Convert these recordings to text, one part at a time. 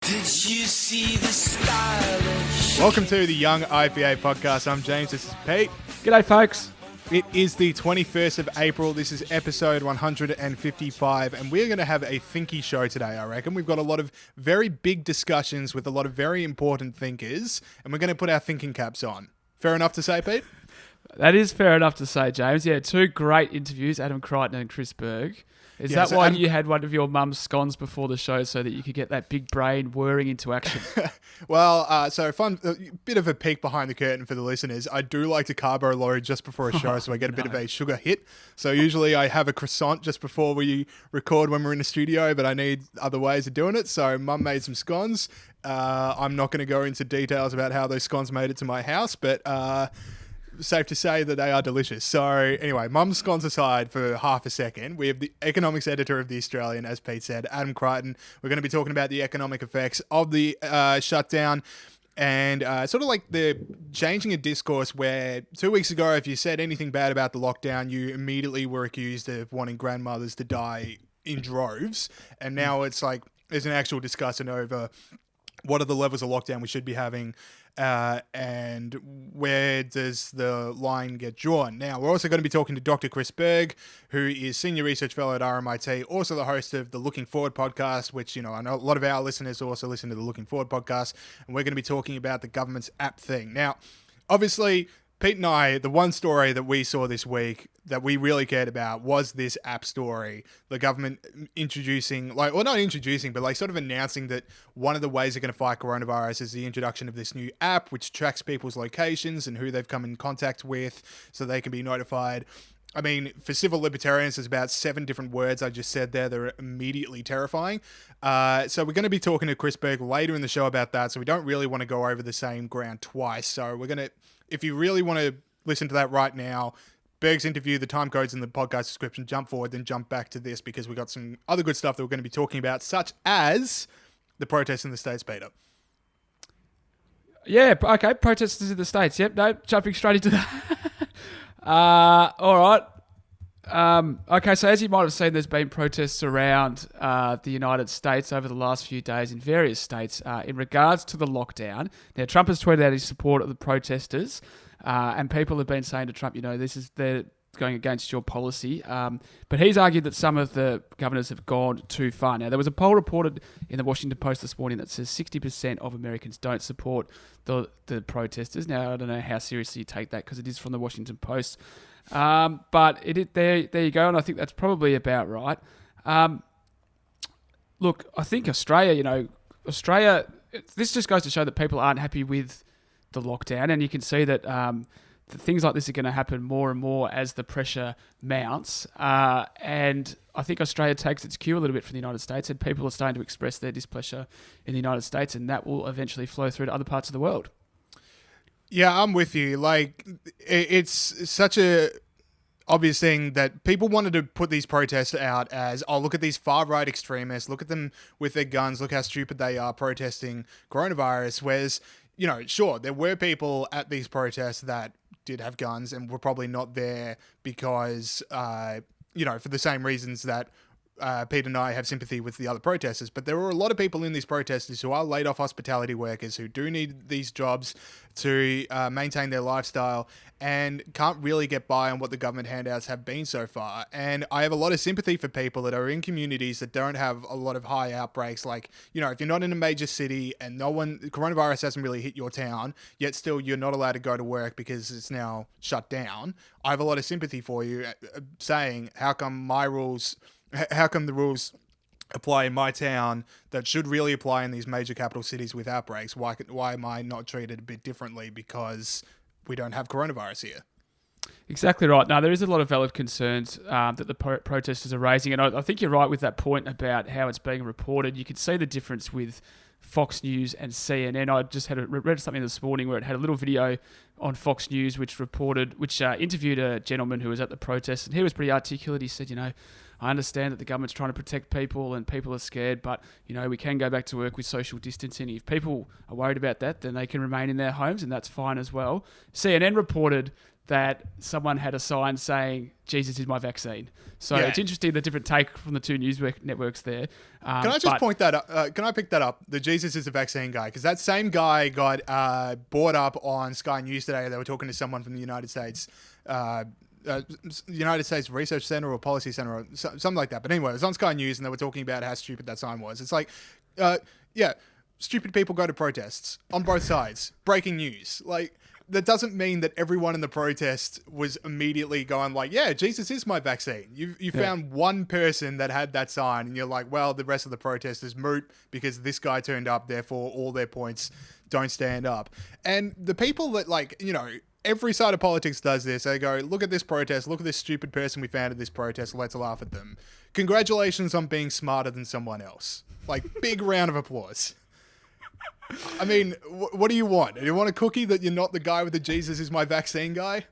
Did you see the stylish? Welcome to the Young IPA podcast. I'm James. This is Pete. G'day, folks. It is the 21st of April. This is episode 155, and we're going to have a thinky show today, I reckon. We've got a lot of very big discussions with a lot of very important thinkers, and we're going to put our thinking caps on. Fair enough to say, Pete? That is fair enough to say, James. Yeah, two great interviews, Adam Crichton and Chris Berg. Is that why you had one of your mum's scones before the show so that you could get that big brain whirring into action? Well, so fun, a bit of a peek behind the curtain for the listeners. I do like to carbo load just before a show, so I get a bit of a sugar hit. So usually I have a croissant just before we record when we're in the studio, but I need other ways of doing it. So mum made some scones. I'm not going to go into details about how those scones made it to my house, but safe to say that they are delicious. So anyway, mum's scones aside for half a second, we have the economics editor of The Australian, as Pete said, Adam Crichton. We're going to be talking about the economic effects of the shutdown and sort of like the changing a discourse where 2 weeks ago, if you said anything bad about the lockdown, you immediately were accused of wanting grandmothers to die in droves. And now it's like there's an actual discussion over what are the levels of lockdown we should be having, and where does the line get drawn? Now, we're also going to be talking to Dr. Chris Berg, who is Senior Research Fellow at RMIT, also the host of the Looking Forward podcast, which, you know, I know a lot of our listeners also listen to the Looking Forward podcast, and we're going to be talking about the government's app thing. Now, obviously, Pete and I, the one story that we saw this week that we really cared about was this app story. The government introducing, like, well, not introducing, but like sort of announcing that one of the ways they're going to fight coronavirus is the introduction of this new app, which tracks people's locations and who they've come in contact with so they can be notified. I mean, for civil libertarians, there's about 7 different words I just said there that are immediately terrifying. So we're going to be talking to Chris Berg later in the show about that. So we don't really want to go over the same ground twice. So we're going to, if you really want to listen to that right now, Berg's interview, the time code's in the podcast description, jump forward, then jump back to this because we got some other good stuff that we're going to be talking about, such as the protests in the States, Peter. Yeah, okay, protesters in the States. Yep, no, jumping straight into that. All right. Okay, so as you might have seen, there's been protests around the United States over the last few days in various states in regards to the lockdown. Now, Trump has tweeted out his support of the protesters, and people have been saying to Trump, you know, they're going against your policy. But he's argued that some of the governors have gone too far. Now, there was a poll reported in the Washington Post this morning that says 60% of Americans don't support the protesters. Now, I don't know how seriously you take that because it is from the Washington Post. But there you go, and I think that's probably about right. Look, I think Australia, this just goes to show that people aren't happy with the lockdown, and you can see that things like this are going to happen more and more as the pressure mounts. And I think Australia takes its cue a little bit from the United States, and people are starting to express their displeasure in the United States, and that will eventually flow through to other parts of the world. Yeah, I'm with you. Like, it's such a obvious thing that people wanted to put these protests out as, oh, look at these far-right extremists, look at them with their guns, look how stupid they are protesting coronavirus. Whereas, you know, sure, there were people at these protests that did have guns and were probably not there because, for the same reasons that Pete and I have sympathy with the other protesters, but there were a lot of people in these protesters who are laid off hospitality workers who do need these jobs to maintain their lifestyle and can't really get by on what the government handouts have been so far. And I have a lot of sympathy for people that are in communities that don't have a lot of high outbreaks. Like, you know, if you're not in a major city and coronavirus hasn't really hit your town, yet still you're not allowed to go to work because it's now shut down. I have a lot of sympathy for you saying, how come the rules apply in my town that should really apply in these major capital cities with outbreaks? Why am I not treated a bit differently because we don't have coronavirus here? Exactly right. Now, there is a lot of valid concerns that the protesters are raising, and I think you're right with that point about how it's being reported. You can see the difference with Fox News and CNN. I just read something this morning where it had a little video on Fox News which interviewed a gentleman who was at the protest, and he was pretty articulate. He said, I understand that the government's trying to protect people and people are scared, but, we can go back to work with social distancing. If people are worried about that, then they can remain in their homes, and that's fine as well. CNN reported that someone had a sign saying, Jesus is my vaccine. So Yeah. it's interesting, the different take from the two news networks there. Can I just point that up? Can I pick that up? The Jesus is a vaccine guy, because that same guy got brought up on Sky News today. They were talking to someone from the United States Research Center or Policy Center or something like that. But anyway, it was on Sky News and they were talking about how stupid that sign was. It's like, stupid people go to protests on both sides. Breaking news. Like, that doesn't mean that everyone in the protest was immediately going like, yeah, Jesus is my vaccine. You found one person that had that sign and you're like, well, the rest of the protest is moot because this guy turned up, therefore all their points don't stand up. And the people that, like, you know, every side of politics does this. They go, look at this protest, look at this stupid person we found at this protest, let's laugh at them. Congratulations on being smarter than someone else. Like, big round of applause. I mean, what do you want? Do you want a cookie that you're not the guy with the Jesus is my vaccine guy?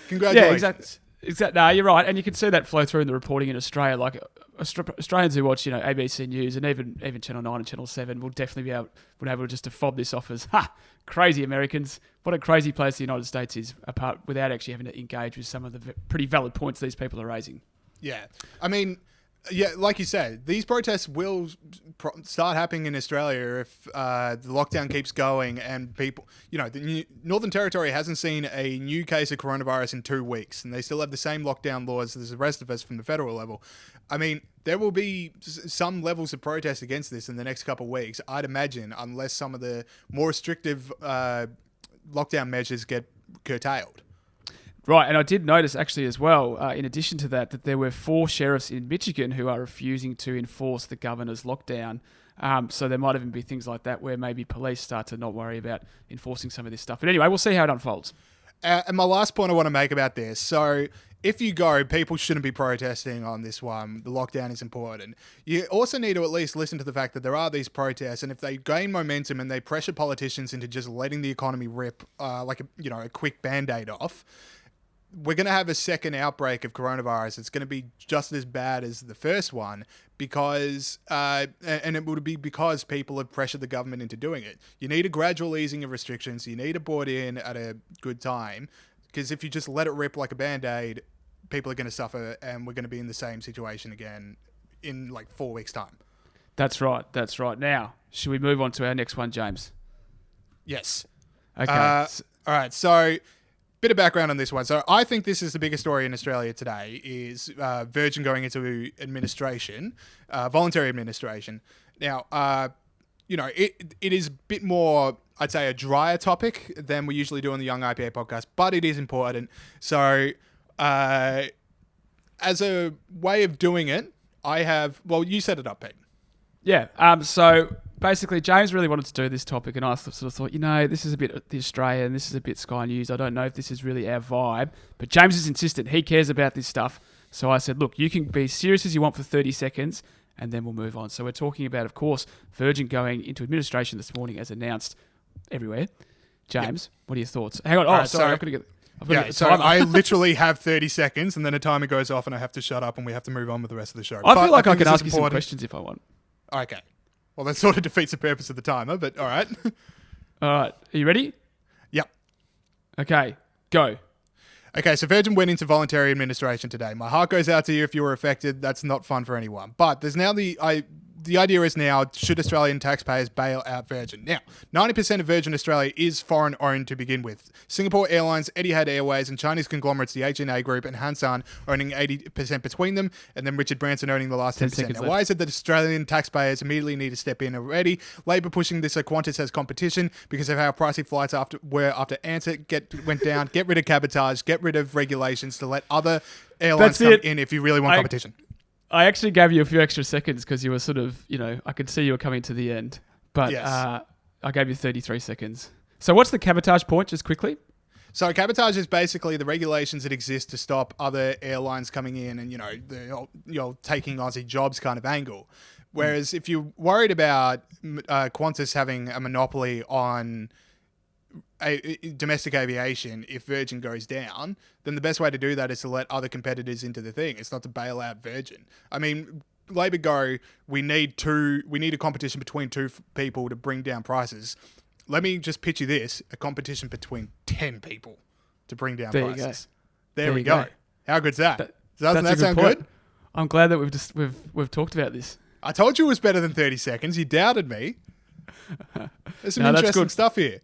Congratulations. Yeah, exactly. No, you're right. And you can see that flow through in the reporting in Australia. Like, Australians who watch, you know, ABC News and even Channel 9 and Channel 7 will definitely be able just to fob this off as, crazy Americans. What a crazy place the United States is, apart without actually having to engage with some of the pretty valid points these people are raising. Yeah. I mean, yeah, like you said, these protests will start happening in Australia if the lockdown keeps going and people, you know, the Northern Territory hasn't seen a new case of coronavirus in 2 weeks and they still have the same lockdown laws as the rest of us from the federal level. I mean, there will be some levels of protest against this in the next couple of weeks, I'd imagine, unless some of the more restrictive lockdown measures get curtailed. Right, and I did notice actually as well, in addition to that there were 4 sheriffs in Michigan who are refusing to enforce the governor's lockdown. So there might even be things like that where maybe police start to not worry about enforcing some of this stuff. But anyway, we'll see how it unfolds. And my last point I want to make about this. So if you go, people shouldn't be protesting on this one. The lockdown is important. You also need to at least listen to the fact that there are these protests, and if they gain momentum and they pressure politicians into just letting the economy rip like a quick Band-Aid off, we're going to have a second outbreak of coronavirus. It's going to be just as bad as the first one because, and it would be because people have pressured the government into doing it. You need a gradual easing of restrictions. You need it brought in at a good time because if you just let it rip like a Band-Aid, people are going to suffer and we're going to be in the same situation again in like 4 weeks' time. That's right. Now, should we move on to our next one, James? Yes. Okay. All right. So, bit of background on this one. So I think this is the biggest story in Australia today is Virgin going into administration, voluntary administration. Now, it is a bit more, I'd say, a drier topic than we usually do on the Young IPA podcast, but it is important. So as a way of doing it, you set it up, Pete. Yeah. So basically, James really wanted to do this topic, and I sort of thought, this is a bit the Australian, this is a bit Sky News. I don't know if this is really our vibe. But James is insistent. He cares about this stuff. So I said, look, you can be serious as you want for 30 seconds, and then we'll move on. So we're talking about, of course, Virgin going into administration this morning as announced everywhere. James, What are your thoughts? Hang on. Right, sorry. I've got to get so timer. I literally have 30 seconds, and then a timer goes off, and I have to shut up, and we have to move on with the rest of the show. I feel like I think can this ask is you some important. questions if I want. Okay. Well, that sort of defeats the purpose of the timer, but all right. All right. Are you ready? Yep. Okay. Go. Okay, so Virgin went into voluntary administration today. My heart goes out to you if you were affected. That's not fun for anyone. But there's now the idea is now, should Australian taxpayers bail out Virgin? Now, 90% of Virgin Australia is foreign-owned to begin with. Singapore Airlines, Etihad Airways, and Chinese conglomerates, the HNA Group and Hansan, owning 80% between them, and then Richard Branson owning the last 10%. Now, why is it that Australian taxpayers immediately need to step in already? Labor pushing this so Qantas has competition because of how pricey flights were after Ansett went down. Get rid of cabotage, get rid of regulations to let other airlines come in if you really want competition. I actually gave you a few extra seconds because you were sort of, I could see you were coming to the end. But yes. I gave you 33 seconds. So what's the cabotage point, just quickly? So cabotage is basically the regulations that exist to stop other airlines coming in and, taking Aussie jobs kind of angle. Whereas if you're worried about Qantas having a monopoly on domestic aviation, if Virgin goes down, then the best way to do that is to let other competitors into the thing. It's not to bail out Virgin. I mean, Labor go, we need a competition between two people to bring down prices. Let me just pitch you this, a competition between 10 people to bring down There you go. prices. There we go. How good's that? Doesn't That's that a sound point. good? I'm glad that we've talked about this. I told you it was better than 30 seconds. You doubted me. There's some No, that's interesting good. stuff here.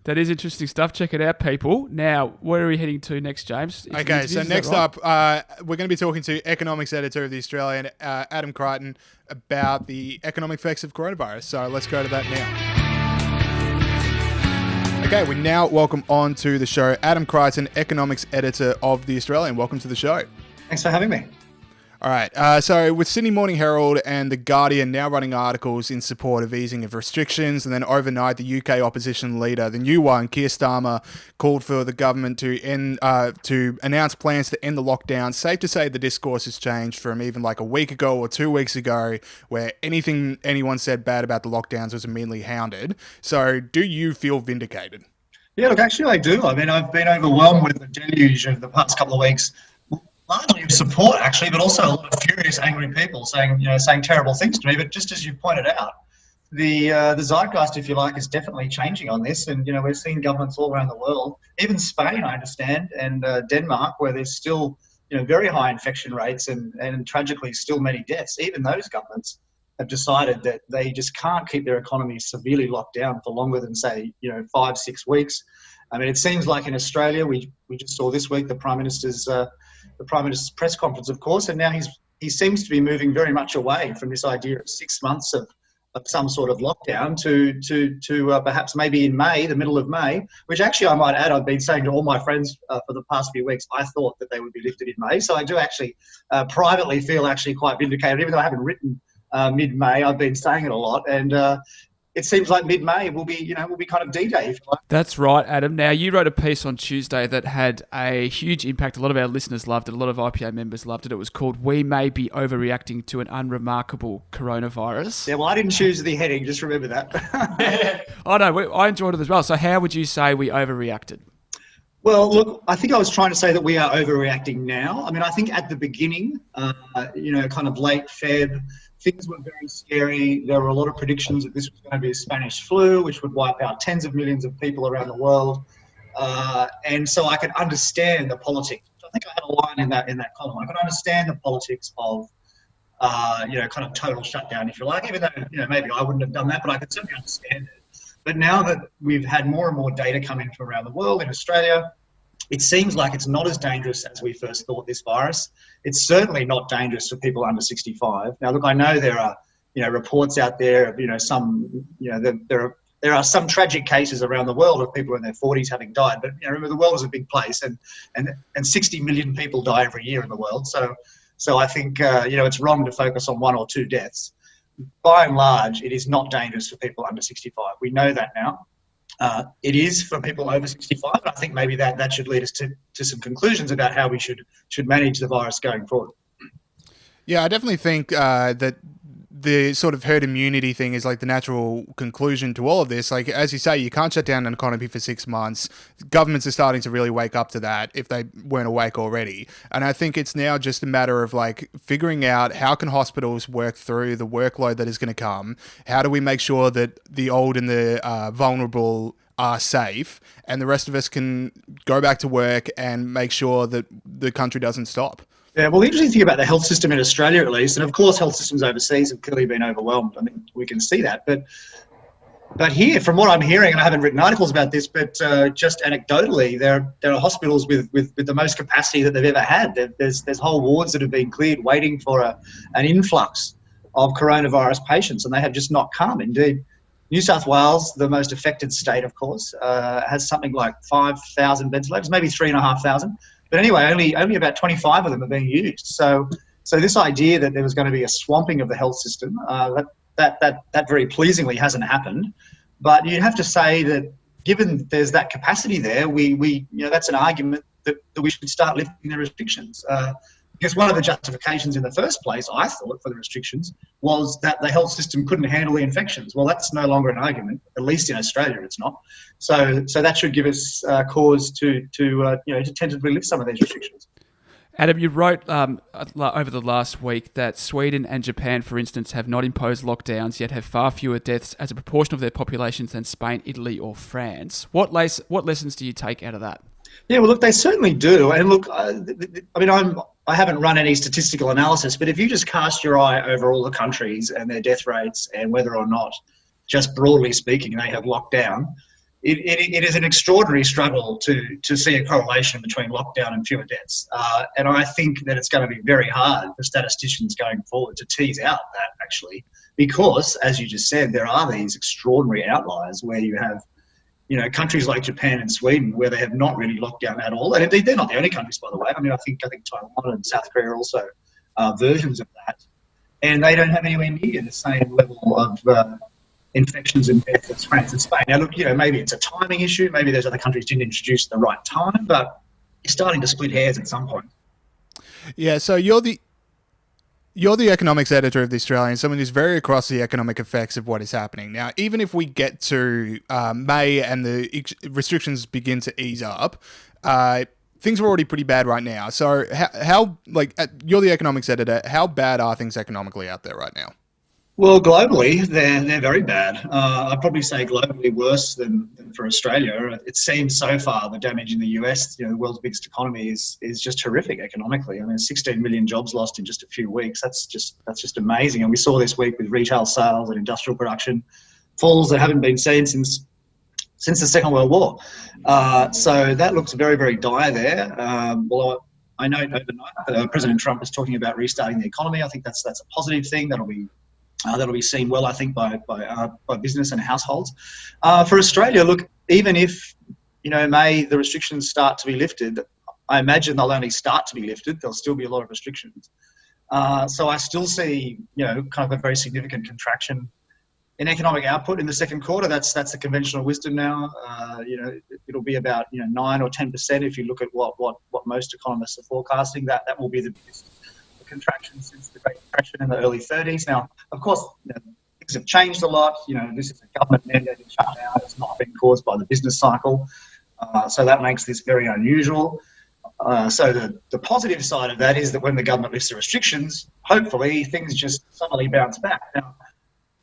That is interesting stuff. Check it out, people. Now, where are we heading to next, James? Okay, Interviews, so is that next right? up, we're going to be talking to economics editor of The Australian, Adam Crichton, about the economic effects of coronavirus. So let's go to that now. Okay, we now welcome on to the show Adam Crichton, economics editor of The Australian. Welcome to the show. Thanks for having me. All right, so with Sydney Morning Herald and The Guardian now running articles in support of easing of restrictions, and then overnight the UK opposition leader, the new one, Keir Starmer, called for the government to announce plans to end the lockdown. Safe to say the discourse has changed from even like a week ago or 2 weeks ago, where anything anyone said bad about the lockdowns was immediately hounded. So do you feel vindicated? Yeah, look, actually I do. I mean, I've been overwhelmed with the deluge of the past couple of weeks, largely of support actually, but also a lot of furious, angry people saying terrible things to me. But just as you pointed out, the zeitgeist, if you like, is definitely changing on this. And, we're seeing governments all around the world, even Spain, I understand, and Denmark, where there's still, very high infection rates and tragically still many deaths. Even those governments have decided that they just can't keep their economies severely locked down for longer than, say, 5-6 weeks. I mean, it seems like in Australia, we just saw this week the Prime Minister's press conference, of course, and now he seems to be moving very much away from this idea of 6 months of some sort of lockdown to perhaps maybe in May, the middle of May, which actually I might add, I've been saying to all my friends for the past few weeks, I thought that they would be lifted in May. So I do actually privately feel actually quite vindicated, even though I haven't written mid-May. I've been saying it a lot, and it seems like mid-May will be kind of D-Day, if you like. That's right, Adam. Now, you wrote a piece on Tuesday that had a huge impact. A lot of our listeners loved it. A lot of IPA members loved it. It was called "We May Be Overreacting to an Unremarkable Coronavirus." Yeah, well, I didn't choose the heading. Just remember that. Oh, no, I enjoyed it as well. So how would you say we overreacted? Well, look, I think I was trying to say that we are overreacting now. I mean, I think at the beginning, kind of late Feb, things were very scary. There were a lot of predictions that this was going to be a Spanish flu, which would wipe out tens of millions of people around the world. And so I could understand the politics. I think I had a line in that column. I could understand the politics of, kind of total shutdown, if you like, even though, maybe I wouldn't have done that, but I could certainly understand it. But now that we've had more and more data come in from around the world, in Australia, it seems like it's not as dangerous as we first thought, this virus. It's certainly not dangerous for people under 65. Now, look, I know there are, reports out there of, there are some tragic cases around the world of people in their 40s having died. But, remember, the world is a big place, and 60 million people die every year in the world. So I think, it's wrong to focus on 1 or 2 deaths. By and large, it is not dangerous for people under 65. We know that now. It is for people over 65. And I think maybe that should lead us to some conclusions about how we should manage the virus going forward. Yeah, I definitely think that the sort of herd immunity thing is like the natural conclusion to all of this. Like, as you say, you can't shut down an economy for 6 months. Governments are starting to really wake up to that if they weren't awake already. And I think it's now just a matter of like figuring out how can hospitals work through the workload that is going to come? How do we make sure that the old and the vulnerable are safe and the rest of us can go back to work and make sure that the country doesn't stop? Yeah, well, the interesting thing about the health system in Australia, at least, and of course health systems overseas have clearly been overwhelmed. I mean, we can see that. But here, from what I'm hearing, and I haven't written articles about this, but just anecdotally, there are hospitals with the most capacity that they've ever had. There's whole wards that have been cleared waiting for an influx of coronavirus patients, and they have just not come. Indeed, New South Wales, the most affected state, of course, has something like 5,000 ventilators, maybe 3,500. But anyway, only about 25 of them are being used. So this idea that there was going to be a swamping of the health system, that very pleasingly hasn't happened. But you'd have to say that given there's that capacity there, we that's an argument that we should start lifting the restrictions. Because one of the justifications in the first place, I thought, for the restrictions was that the health system couldn't handle the infections. Well, that's no longer an argument. At least in Australia, it's not. So that should give us cause to tentatively lift some of these restrictions. Adam, you wrote over the last week that Sweden and Japan, for instance, have not imposed lockdowns, yet have far fewer deaths as a proportion of their populations than Spain, Italy, or France. What lessons do you take out of that? Yeah, well, look, they certainly do. And look, I mean, I haven't run any statistical analysis, but if you just cast your eye over all the countries and their death rates and whether or not, just broadly speaking, they have locked down, it is an extraordinary struggle to see a correlation between lockdown and fewer deaths. And I think that it's going to be very hard for statisticians going forward to tease out that, actually, because, as you just said, there are these extraordinary outliers where you have, countries like Japan and Sweden where they have not really locked down at all. And indeed, they're not the only countries, by the way. I mean, I think Taiwan and South Korea are also versions of that. And they don't have anywhere near the same level of infections and deaths as France and Spain. Now, look, maybe it's a timing issue. Maybe those other countries didn't introduce at the right time, but you're starting to split hairs at some point. Yeah, so you're the economics editor of The Australian, someone who's very across the economic effects of what is happening. Now, even if we get to May and the restrictions begin to ease up, things are already pretty bad right now. So you're the economics editor, how bad are things economically out there right now? Well, globally, they're very bad. I'd probably say globally worse than for Australia. It seems so far the damage in the US, the world's biggest economy, is just horrific economically. I mean, 16 million jobs lost in just a few weeks. That's just amazing. And we saw this week with retail sales and industrial production falls that haven't been seen since the Second World War. So that looks very, very dire there. Well, I know overnight President Trump is talking about restarting the economy. I think that's a positive thing. That'll be seen well, I think, by business and households. For Australia, look, even if, May the restrictions start to be lifted, I imagine they'll only start to be lifted. There'll still be a lot of restrictions. So I still see, kind of a very significant contraction in economic output in the second quarter. That's the conventional wisdom now. It'll be about 9 or 10% if you look at what most economists are forecasting. That will be the biggest contraction since the Great Depression in the early 30s. Now, of course, things have changed a lot. This is a government-mandated shutdown. It's not been caused by the business cycle. So that makes this very unusual. So the positive side of that is that when the government lifts the restrictions, hopefully things just suddenly bounce back. Now,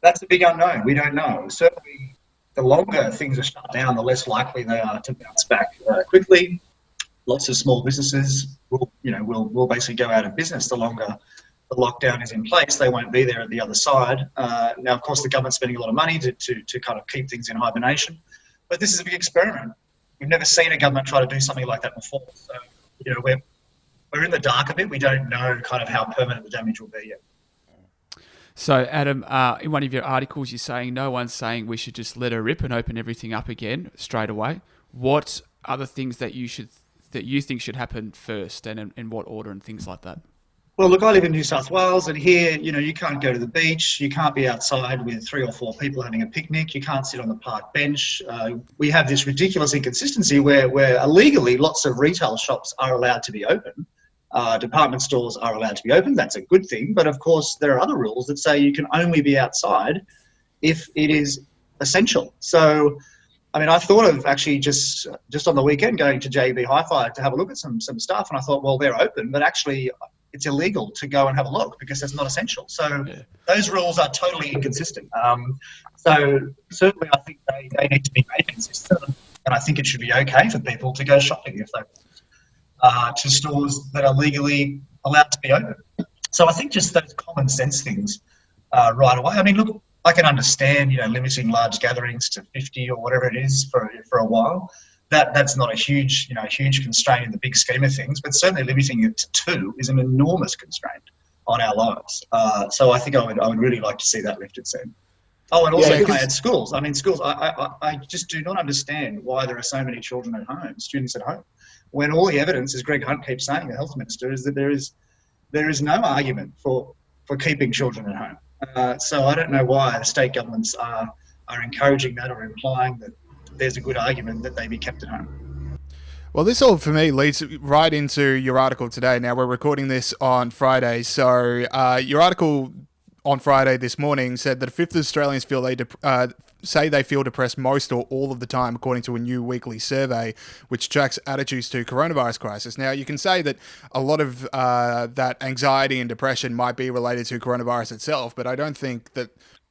that's a big unknown. We don't know. Certainly, the longer things are shut down, the less likely they are to bounce back quickly. Lots of small businesses will basically go out of business the longer the lockdown is in place. They won't be there at the other side. Now, of course, the government's spending a lot of money to kind of keep things in hibernation. But this is a big experiment. We've never seen a government try to do something like that before. So, we're in the dark a bit. We don't know kind of how permanent the damage will be yet. So, Adam, in one of your articles, you're saying no one's saying we should just let her rip and open everything up again straight away. What are the things that you think should happen first, and in what order, and things like that? Well, look, I live in New South Wales, and here, you can't go to the beach. You can't be outside with 3 or 4 people having a picnic. You can't sit on the park bench. We have this ridiculous inconsistency where illegally lots of retail shops are allowed to be open. Department stores are allowed to be open. That's a good thing. But, of course, there are other rules that say you can only be outside if it is essential. So, I mean, I thought of actually just on the weekend going to JB Hi-Fi to have a look at some stuff, and I thought, well, they're open, but actually it's illegal to go and have a look because that's not essential. So those rules are totally inconsistent. So certainly I think they need to be made consistent, and I think it should be okay for people to go shopping if they want to stores that are legally allowed to be open. So I think just those common sense things right away. I mean, look, I can understand, limiting large gatherings to 50 or whatever it is for a while. That's not a huge constraint in the big scheme of things, but certainly limiting it to 2 is an enormous constraint on our lives. So I think I would really like to see that lifted soon. Oh, and also I add schools. I mean, schools. I just do not understand why there are so many children at home, students at home, when all the evidence, as Greg Hunt keeps saying, the health minister, is that there is no argument for keeping children at home. So I don't know why the state governments are encouraging that or implying that there's a good argument that they be kept at home. Well, this all for me leads right into your article today. Now, we're recording this on Friday, so your article on Friday this morning said that a fifth of Australians feel they feel depressed most or all of the time, according to a new weekly survey which tracks attitudes to coronavirus crisis. Now, you can say that a lot of that anxiety and depression might be related to coronavirus itself, but I don't think that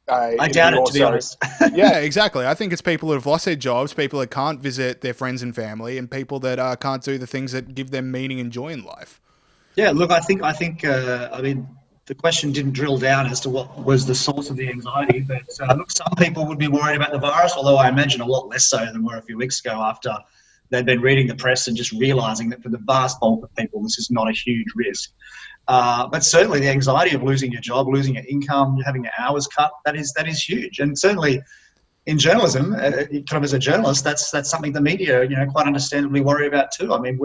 I doubt it, to be honest. Yeah, exactly. I think it's people that have lost their jobs, people that can't visit their friends and family, and people that can't do the things that give them meaning and joy in life. Yeah, look, I think. I mean, the question didn't drill down as to what was the source of the anxiety, but look, some people would be worried about the virus, although I imagine a lot less so than were a few weeks ago after they'd been reading the press and just realising that for the vast bulk of people, this is not a huge risk. But certainly the anxiety of losing your job, losing your income, having your hours cut, that is huge. And certainly in journalism, kind of as a journalist, that's something the media, quite understandably worry about too. I mean,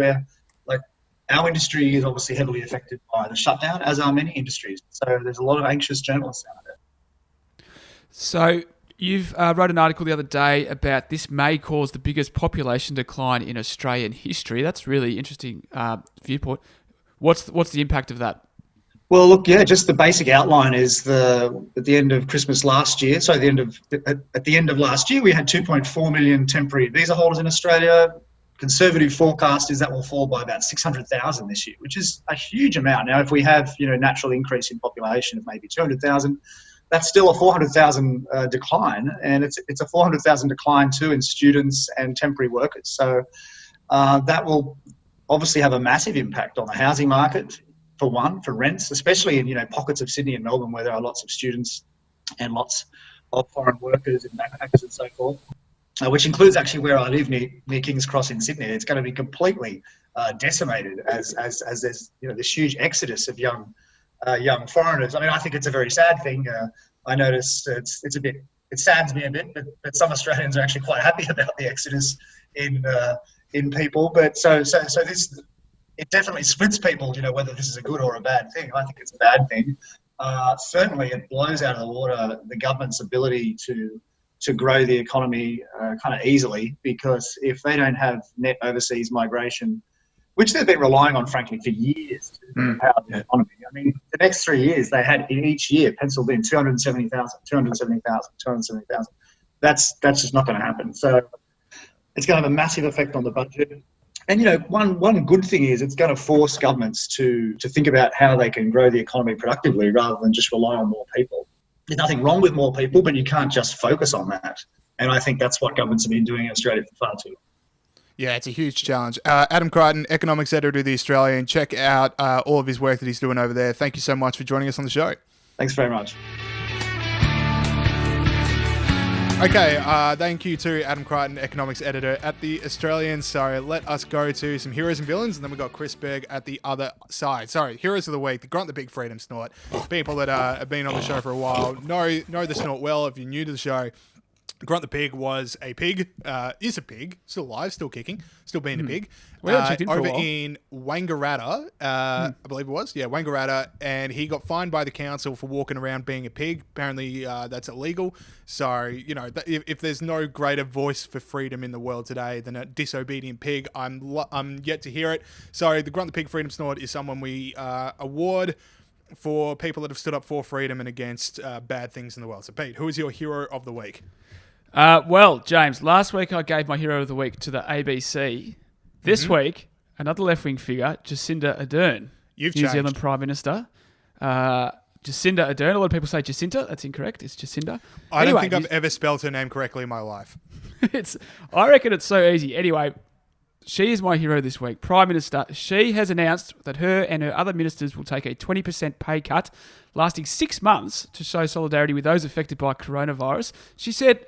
our industry is obviously heavily affected by the shutdown, as are many industries. So there's a lot of anxious journalists out there. So you've wrote an article the other day about this may cause the biggest population decline in Australian history. That's really interesting viewpoint. What's the impact of that? Well, look, yeah, just the basic outline is at the end of Christmas last year. So at the end of last year, we had 2.4 million temporary visa holders in Australia. Conservative forecast is that will fall by about 600,000 this year, which is a huge amount. Now, if we have natural increase in population of maybe 200,000, that's still a 400,000 decline, and it's a 400,000 decline too in students and temporary workers. So that will obviously have a massive impact on the housing market, for rents, especially in pockets of Sydney and Melbourne where there are lots of students and lots of foreign workers and backpackers and so forth. Which includes actually where I live near King's Cross in Sydney. It's going to be completely decimated as there's this huge exodus of young foreigners. I mean, I think it's a very sad thing. I notice it saddens me a bit, but some Australians are actually quite happy about the exodus in people. But so this, it definitely splits people. Whether this is a good or a bad thing. I think it's a bad thing. Certainly, it blows out of the water the government's ability to grow the economy kind of easily, because if they don't have net overseas migration, which they've been relying on, frankly, for years to power the economy. I mean, the next 3 years, they had in each year penciled in 270,000. That's just not going to happen. So it's going to have a massive effect on the budget. And, one good thing is it's going to force governments to think about how they can grow the economy productively rather than just rely on more people. There's nothing wrong with more people, but you can't just focus on that. And I think that's what governments have been doing in Australia for far too long. Yeah, it's a huge challenge. Adam Crichton, economics editor of The Australian. Check out all of his work that he's doing over there. Thank you so much for joining us on the show. Thanks very much. Okay, thank you to Adam Crichton, economics editor at The Australian. So let us go to some heroes and villains, and then we've got Chris Berg at the other side. Sorry, heroes of the week, the Grunt the Big Freedom Snort. People that have been on the show for a while know the snort well. If you're new to the show, Grunt the Pig was a pig, is a pig, still alive, still kicking, still being a pig. Over in Wangaratta, I believe it was. Yeah, Wangaratta. And he got fined by the council for walking around being a pig. Apparently, that's illegal. So, if there's no greater voice for freedom in the world today than a disobedient pig, I'm yet to hear it. So, the Grunt the Pig Freedom Snort is someone we award for people that have stood up for freedom and against bad things in the world. So, Pete, who is your hero of the week? Well, James, last week I gave my hero of the week to the ABC. This week, another left-wing figure, Jacinda Ardern, New Zealand Prime Minister. Jacinda Ardern. A lot of people say Jacinta. That's incorrect. It's Jacinda. I don't think I've ever spelled her name correctly in my life. I reckon it's so easy. Anyway, she is my hero this week. Prime Minister. She has announced that her and her other ministers will take a 20% pay cut lasting 6 months to show solidarity with those affected by coronavirus. She said,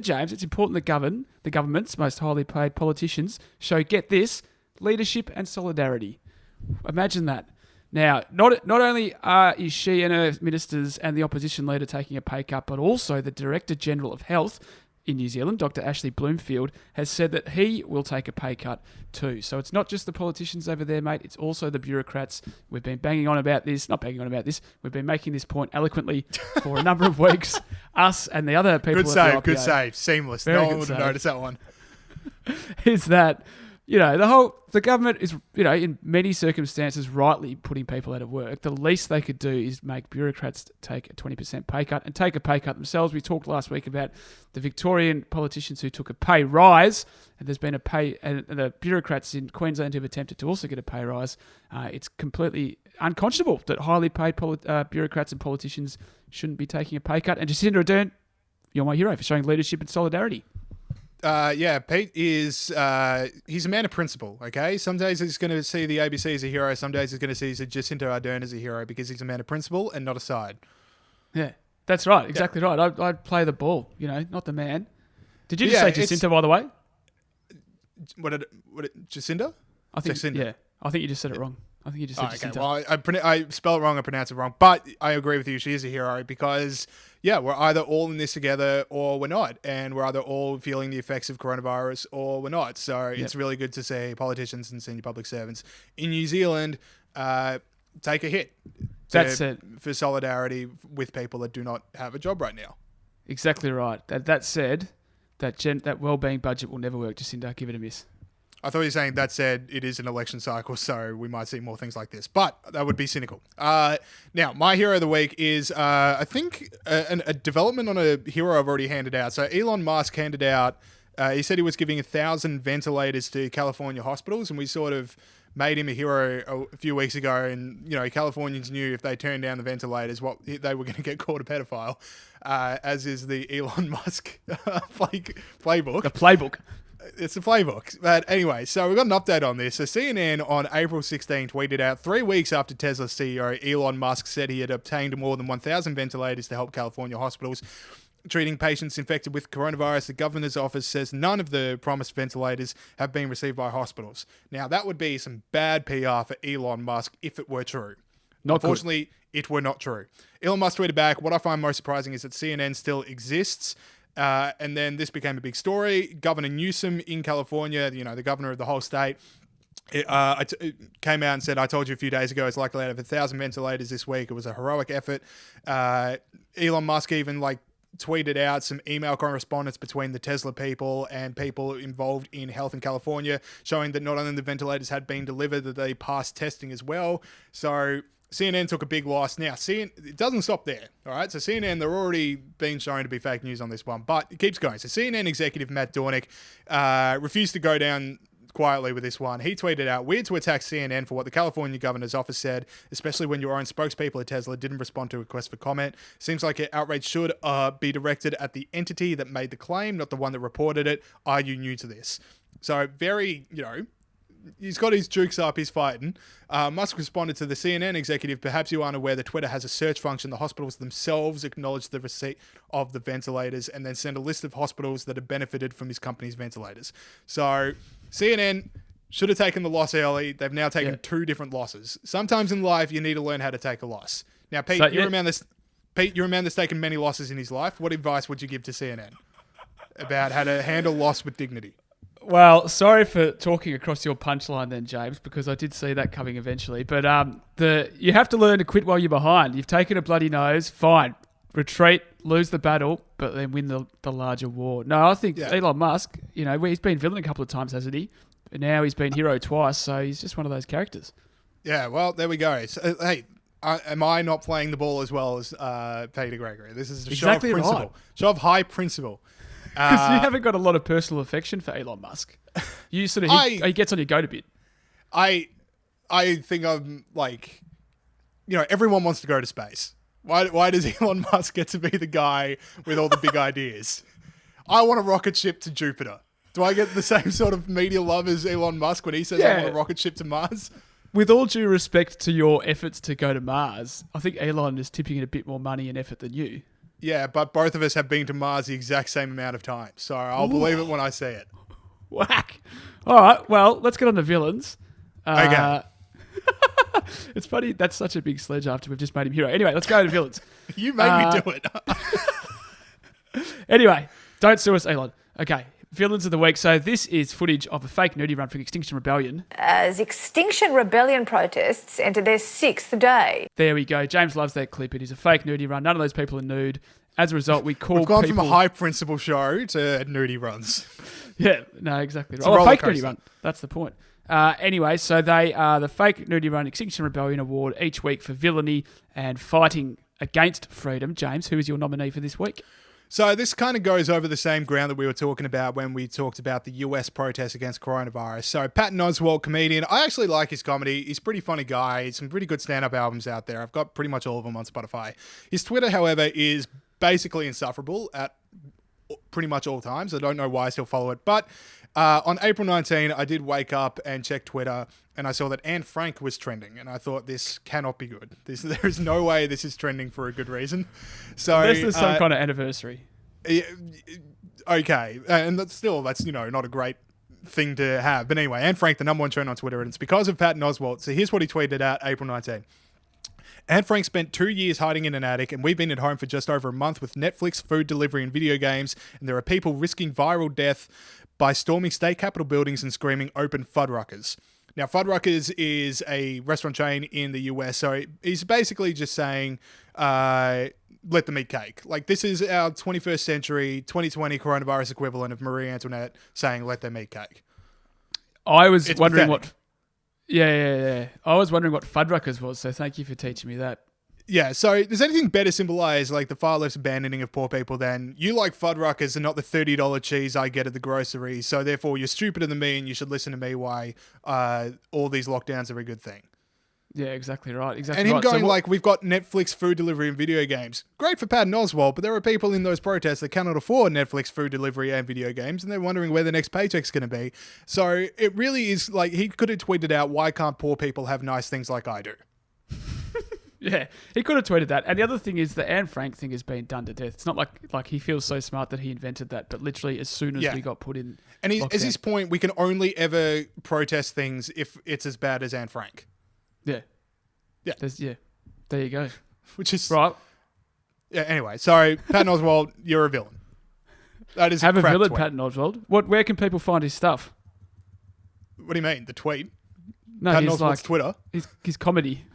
James, it's important that the government's most highly paid politicians show, get this, leadership and solidarity. Imagine that. Now, not only is she and her ministers and the opposition leader taking a pay cut, but also the Director General of Health in New Zealand, Dr. Ashley Bloomfield, has said that he will take a pay cut too. So it's not just the politicians over there, mate. It's also the bureaucrats. We've been we've been making this point eloquently for a number of weeks. Us and the other people. Good save. Seamless. No one would have noticed that one. Is that the government is, in many circumstances, rightly putting people out of work. The least they could do is make bureaucrats take a 20% pay cut and take a pay cut themselves. We talked last week about the Victorian politicians who took a pay rise, and there's been and the bureaucrats in Queensland who've attempted to also get a pay rise. It's completely unconscionable that highly paid bureaucrats and politicians shouldn't be taking a pay cut. And Jacinda Ardern, you're my hero for showing leadership and solidarity. Pete is, he's a man of principle, okay? Some days he's going to see the ABC as a hero. Some days he's going to see Jacinda Ardern as a hero because he's a man of principle and not a side. Yeah, that's right. Exactly right. I'd play the ball, not the man. Did you just say Jacinda, by the way? What Jacinda? I think, Jacinda. Yeah. I think you just said it wrong. I think you just said Jacinda. Well, I spell it wrong, I pronounce it wrong. But I agree with you. She is a hero because, we're either all in this together or we're not. And we're either all feeling the effects of coronavirus or we're not. So it's really good to see politicians and senior public servants in New Zealand take a hit for solidarity with people that do not have a job right now. Exactly right. That said, that wellbeing budget will never work, Jacinda. Give it a miss. I thought you were saying that said it is an election cycle, so we might see more things like this. But that would be cynical. Now, my hero of the week is, I think, a development on a hero I've already handed out. So Elon Musk handed out, he said he was giving 1,000 ventilators to California hospitals, and we sort of made him a hero a few weeks ago. And, Californians knew if they turned down the ventilators, they were going to get called a pedophile, as is the Elon Musk playbook. The playbook. It's a playbook. But anyway, so we've got an update on this. So CNN on April 16 tweeted out 3 weeks after Tesla CEO Elon Musk said he had obtained more than 1,000 ventilators to help California hospitals treating patients infected with coronavirus. The governor's office says none of the promised ventilators have been received by hospitals. Now, that would be some bad PR for Elon Musk if it were true. Unfortunately, it were not true. Elon Musk tweeted back, what I find most surprising is that CNN still exists. And then this became a big story. Governor Newsom in California, the governor of the whole state, came out and said, I told you a few days ago, it's likely to have 1,000 ventilators this week. It was a heroic effort. Elon Musk even tweeted out some email correspondence between the Tesla people and people involved in health in California, showing that not only the ventilators had been delivered, that they passed testing as well. So CNN took a big loss. Now, it doesn't stop there, all right? So CNN, they're already being shown to be fake news on this one, but it keeps going. So CNN executive Matt Dornick refused to go down quietly with this one. He tweeted out, weird to attack CNN for what the California governor's office said, especially when your own spokespeople at Tesla didn't respond to a request for comment. Seems like your outrage should be directed at the entity that made the claim, not the one that reported it. Are you new to this? So very, he's got his jukes up, he's fighting. Musk responded to the CNN executive, perhaps you aren't aware that Twitter has a search function. The hospitals themselves acknowledge the receipt of the ventilators and then send a list of hospitals that have benefited from his company's ventilators. So CNN should have taken the loss early. They've now taken 2 different losses. Sometimes in life, you need to learn how to take a loss. Now, Pete, you're a man that's taken many losses in his life. What advice would you give to CNN about how to handle loss with dignity? Well, sorry for talking across your punchline then, James, because I did see that coming eventually. But you have to learn to quit while you're behind. You've taken a bloody nose, fine. Retreat, lose the battle, but then win the larger war. No, I think Elon Musk, he's been villain a couple of times, hasn't he? But now he's been hero twice, so he's just one of those characters. Yeah, well, there we go. So, hey, am I not playing the ball as well as Peter Gregory? This is a show of principle. Right. Show of high principle. Because you haven't got a lot of personal affection for Elon Musk. You sort of he gets on your goat a bit. I think I'm everyone wants to go to space. Why does Elon Musk get to be the guy with all the big ideas? I want a rocket ship to Jupiter. Do I get the same sort of media love as Elon Musk when he says I want a rocket ship to Mars? With all due respect to your efforts to go to Mars, I think Elon is tipping in a bit more money and effort than you. Yeah, but both of us have been to Mars the exact same amount of time, so I'll believe it when I see it. Whack. All right, well, let's get on to villains. Okay. It's funny, that's such a big sledge after we've just made him hero. Anyway, let's go to villains. You made me do it. Anyway, don't sue us, Elon. Okay, villains of the week. So this is footage of a fake nudie run for Extinction Rebellion. As Extinction Rebellion protests enter their 6th day. There we go. James loves that clip. It is a fake nudie run. None of those people are nude. as a result, we call We've gone people... from a high principle show to nudie runs. Yeah, no, exactly. It's a Oh, a roller fake coaster. nudie run. That's the point. Anyway, so they are the Fake Nudie Run Extinction Rebellion Award each week for villainy and fighting against freedom. James, who is your nominee for this week? So this kind of goes over the same ground that we were talking about when we talked about the US protests against coronavirus. So Patton Oswalt, comedian. I actually like his comedy. He's a pretty funny guy. Some pretty good stand-up albums out there. I've got pretty much all of them on Spotify. His Twitter, however, is basically insufferable at pretty much all times. I don't know why I still follow it. But on April 19, I did wake up and check Twitter, and I saw that Anne Frank was trending, and I thought, this cannot be good. There is no way this is trending for a good reason. So Unless there's some kind of anniversary. Okay, and that's not a great thing to have. But anyway, Anne Frank, the number one trend on Twitter, and it's because of Patton Oswalt. So here's what he tweeted out April 19. Anne Frank spent 2 years hiding in an attic, and we've been at home for just over a month with Netflix, food delivery, and video games, and there are people risking viral death by storming state capitol buildings and screaming open Fuddruckers. Now, Fuddruckers is a restaurant chain in the US, so he's basically just saying, let them eat cake. Like, this is our 21st century, 2020 coronavirus equivalent of Marie Antoinette saying, let them eat cake. I was It's wondering pathetic. what... Yeah. I was wondering what Fuddruckers was, so thank you for teaching me that. Yeah, so does anything better symbolize like the far left's abandoning of poor people than you like Fuddruckers and not the $30 cheese I get at the grocery, so therefore you're stupider than me and you should listen to me why all these lockdowns are a good thing. Yeah, exactly right. Exactly And him right. So going what- like, we've got Netflix, food delivery and video games. Great for Patton Oswalt, but there are people in those protests that cannot afford Netflix, food delivery and video games, and they're wondering where the next paycheck's going to be. So it really is like, he could have tweeted out, why can't poor people have nice things like I do? Yeah, he could have tweeted that. And the other thing is the Anne Frank thing has been done to death. It's not like he feels so smart that he invented that, but literally as soon as Yeah. we got put in And lockdown. as his point, we can only ever protest things if it's as bad as Anne Frank. Yeah. Yeah. There you go. Which is... Right. Yeah, anyway, sorry, Patton Oswalt, you're a villain. That is Have a crap villain, tweet. Patton Oswalt. Where can people find his stuff? What do you mean? The tweet? No, Patton he's Oswalt's like Twitter? his comedy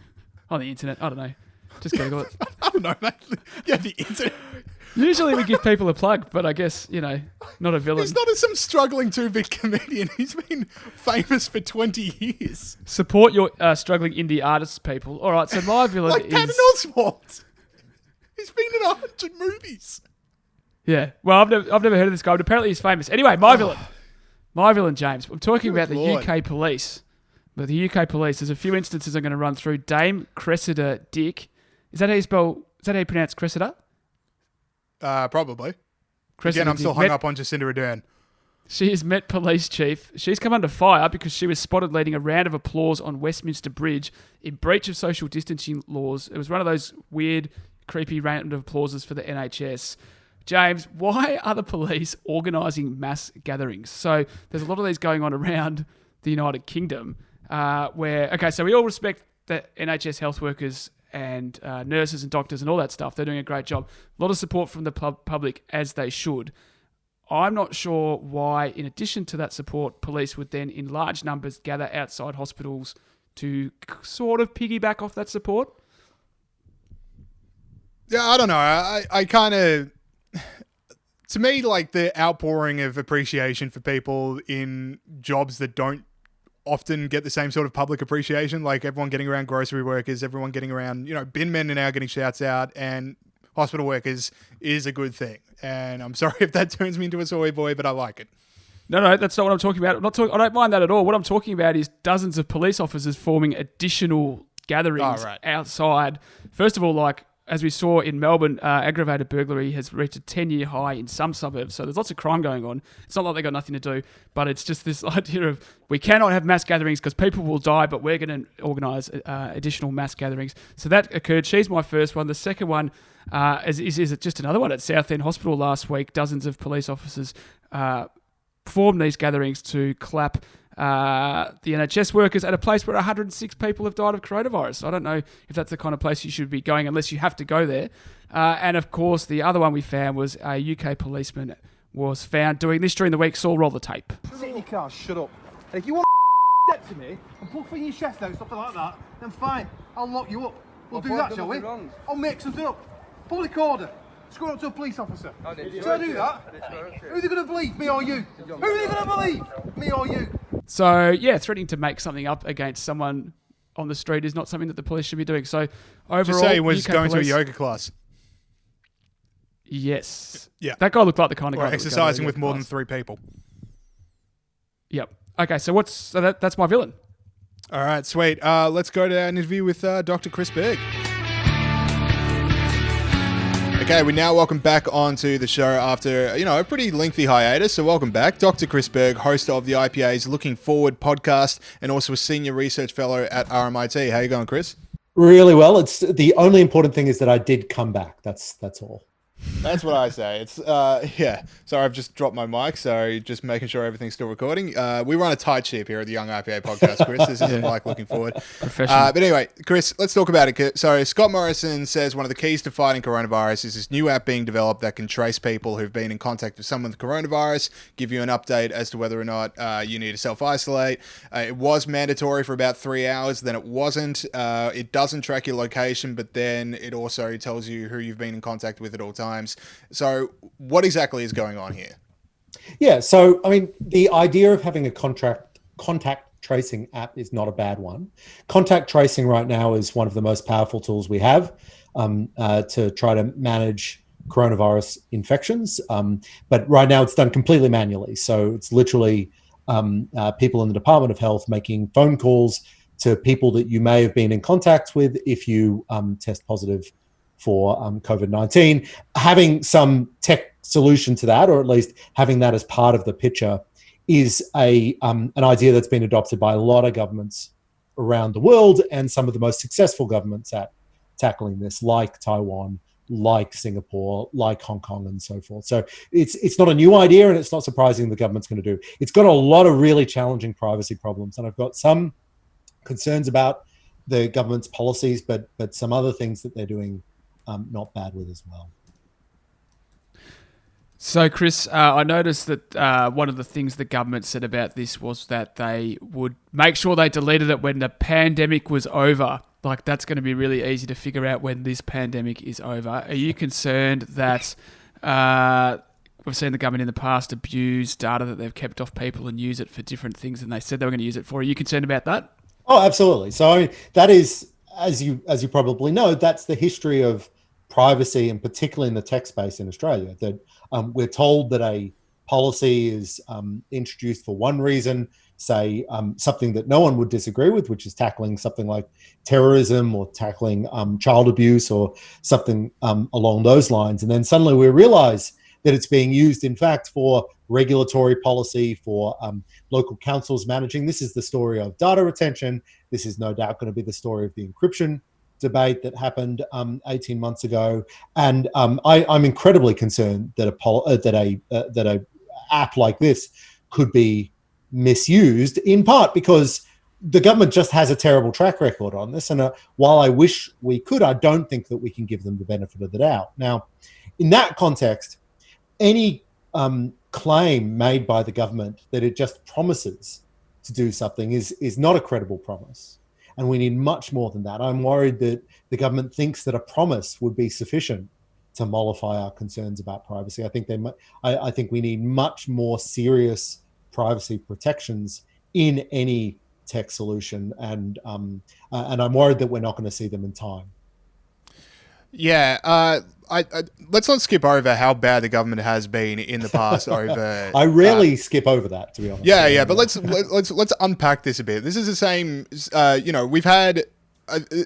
on the internet. I don't know. Just Google it. I don't know, mate. Yeah, the internet. Usually we give people a plug, but I guess, not a villain. He's not some struggling too-big comedian. He's been famous for 20 years. Support your struggling indie artists, people. All right, so my villain Like is... Patton Oswalt. He's been in 100 movies. Yeah, well, I've never heard of this guy, but apparently he's famous. Anyway, my villain. My villain, James. I'm talking about the Lord. UK police. But the UK police, there's a few instances I'm going to run through. Dame Cressida Dick. Is that how you pronounce Cressida? Probably. Cressida Again, I'm Dick. still hung up on Jacinda Ardern. She is Met Police Chief. She's come under fire because she was spotted leading a round of applause on Westminster Bridge in breach of social distancing laws. It was one of those weird, creepy round of applauses for the NHS. James, why are the police organising mass gatherings? So there's a lot of these going on around the United Kingdom so we all respect the NHS health workers and nurses and doctors and all that stuff. They're doing a great job. A lot of support from the public, as they should. I'm not sure why, in addition to that support, police would then, in large numbers, gather outside hospitals to sort of piggyback off that support. Yeah, I don't know. I kind of... To me, like, the outpouring of appreciation for people in jobs that don't often get the same sort of public appreciation, like everyone getting around grocery workers, everyone getting around, bin men are now getting shouts out, and hospital workers is a good thing. And I'm sorry if that turns me into a soy boy, but I like it. No, that's not what I'm talking about. I don't mind that at all. What I'm talking about is dozens of police officers forming additional gatherings outside. First of all, as we saw in Melbourne, aggravated burglary has reached a 10-year high in some suburbs. So there's lots of crime going on. It's not like they've got nothing to do, but it's just this idea of we cannot have mass gatherings because people will die, but we're going to organise additional mass gatherings. So that occurred. She's my first one. The second one is just another one at Southend Hospital last week. Dozens of police officers formed these gatherings to clap the NHS workers at a place where 106 people have died of coronavirus. I don't know if that's the kind of place you should be going unless you have to go there. And of course, the other one we found was a UK policeman was found doing this during the week. Saul, roll the tape. Sit in your car, shut up. And if you want step to me and put thing in your chest out, something like that, then fine, I'll lock you up. We'll do that, shall we? I'll make something up. Public order. Score up to a police officer. Should I do that? Who are they going to believe, me or you? Who are they going to believe, me or you? So, yeah, threatening to make something up against someone on the street is not something that the police should be doing. So, overall, Just say he was UK going police, to a yoga class. Yes. Yeah. That guy looked like the kind of Or guy that would go to a exercising yoga with more than class. 3 people. Yep. Okay, so that's my villain. All right, sweet. Let's go to our interview with Dr. Chris Berg. Okay, we now welcome back onto the show after, a pretty lengthy hiatus. So welcome back. Dr. Chris Berg, host of the IPA's Looking Forward podcast and also a senior research fellow at RMIT. How you going, Chris? Really well. It's the only important thing is that I did come back. That's all. That's what I say. It's yeah. Sorry, I've just dropped my mic, so just making sure everything's still recording. We run a tight ship here at the Young IPA podcast, Chris. This isn't like Looking Forward. Professional. But anyway, Chris, let's talk about it. So Scott Morrison says one of the keys to fighting coronavirus is this new app being developed that can trace people who've been in contact with someone with coronavirus, give you an update as to whether or not you need to self-isolate. It was mandatory for about 3 hours, then it wasn't. It doesn't track your location, but then it also tells you who you've been in contact with at all times. So what exactly is going on here? Yeah, so I mean, the idea of having a contact tracing app is not a bad one. Contact tracing right now is one of the most powerful tools we have to try to manage coronavirus infections. But right now it's done completely manually. So it's literally people in the Department of Health making phone calls to people that you may have been in contact with if you test positive for COVID-19. Having some tech solution to that, or at least having that as part of the picture, is an idea that's been adopted by a lot of governments around the world, and some of the most successful governments at tackling this, like Taiwan, like Singapore, like Hong Kong, and so forth. So it's not a new idea, and it's not surprising the government's going to do. It's got a lot of really challenging privacy problems, and I've got some concerns about the government's policies, but some other things that they're doing not bad with as well. So, Chris, I noticed that one of the things the government said about this was that they would make sure they deleted it when the pandemic was over. Like, that's going to be really easy to figure out when this pandemic is over. Are you concerned that we've seen the government in the past abuse data that they've kept off people and use it for different things than they said they were going to use it for? Are you concerned about that? Oh, absolutely. So, I mean, that is, as you probably know, that's the history of privacy, and particularly in the tech space in Australia, that we're told that a policy is introduced for one reason, say something that no one would disagree with, which is tackling something like terrorism or tackling child abuse or something along those lines. And then suddenly we realize that it's being used, in fact, for regulatory policy, for local councils managing. This is the story of data retention. This is no doubt going to be the story of the encryption debate that happened 18 months ago, and I'm incredibly concerned that a app like this could be misused, in part because the government just has a terrible track record on this. And while I wish we could, I don't think that we can give them the benefit of the doubt. Now, in that context, any claim made by the government that it just promises to do something is not a credible promise. And we need much more than that. I'm worried that the government thinks that a promise would be sufficient to mollify our concerns about privacy. I think we need much more serious privacy protections in any tech solution, and I'm worried that we're not going to see them in time. Yeah, let's not skip over how bad the government has been in the past. Over I rarely skip over that, to be honest. Yeah, but let's unpack this a bit. This is the same. We've had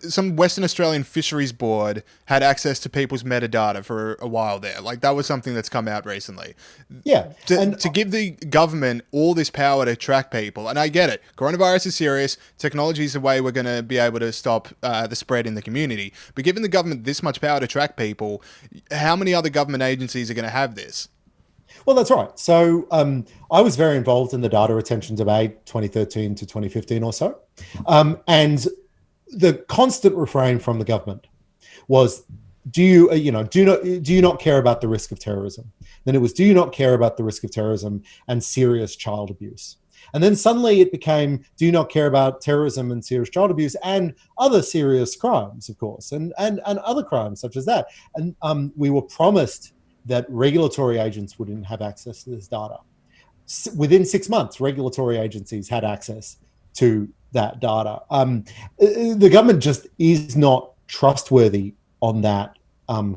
some Western Australian Fisheries Board had access to people's metadata for a while there. Like, that was something that's come out recently. Yeah. To give the government all this power to track people, and I get it, coronavirus is serious, technology is the way we're going to be able to stop the spread in the community. But giving the government this much power to track people, how many other government agencies are going to have this? Well, that's right. So I was very involved in the data retention debate 2013 to 2015 or so. And the constant refrain from the government was do you not care about the risk of terrorism? Then it was, do you not care about the risk of terrorism and serious child abuse? And then suddenly it became, do you not care about terrorism and serious child abuse and other serious crimes, of course, and other crimes such as that. And we were promised that regulatory agents wouldn't have access to this data. Within 6 months, regulatory agencies had access to that data. The government just is not trustworthy on that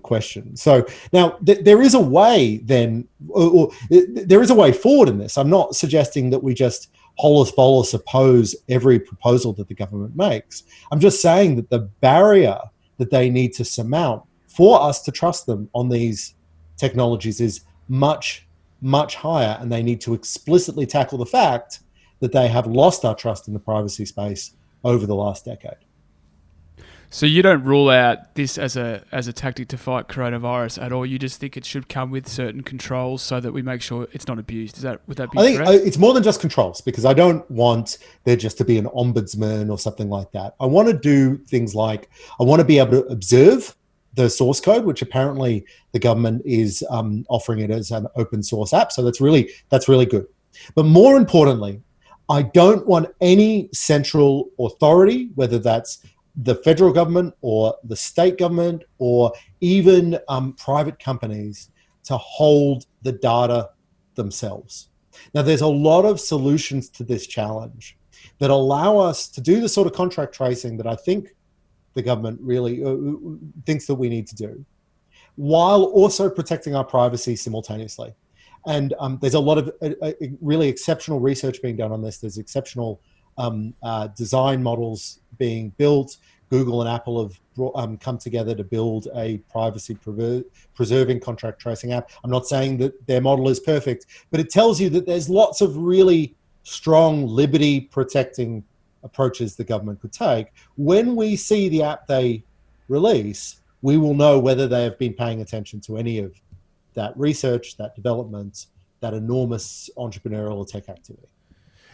question. So now there is a way then, or there is a way forward in this. I'm not suggesting that we just holus bolus oppose every proposal that the government makes. I'm just saying that the barrier that they need to surmount for us to trust them on these technologies is much, much higher, and they need to explicitly tackle the fact that they have lost our trust in the privacy space over the last decade. So you don't rule out this as a tactic to fight coronavirus at all. You just think it should come with certain controls so that we make sure it's not abused. Would that be correct? I think it's more than just controls, because I don't want there just to be an ombudsman or something like that. I want to do things like, I want to be able to observe the source code, which apparently the government is offering it as an open source app. So that's really good. But more importantly, I don't want any central authority, whether that's the federal government or the state government or even private companies, to hold the data themselves. Now, there's a lot of solutions to this challenge that allow us to do the sort of contract tracing that I think the government really thinks that we need to do, while also protecting our privacy simultaneously. And there's a lot of really exceptional research being done on this. There's exceptional design models being built. Google and Apple have come together to build a privacy preserving contract tracing app. I'm not saying that their model is perfect, but it tells you that there's lots of really strong liberty protecting approaches the government could take. When we see the app they release, we will know whether they have been paying attention to any of that research, that development, that enormous entrepreneurial tech activity.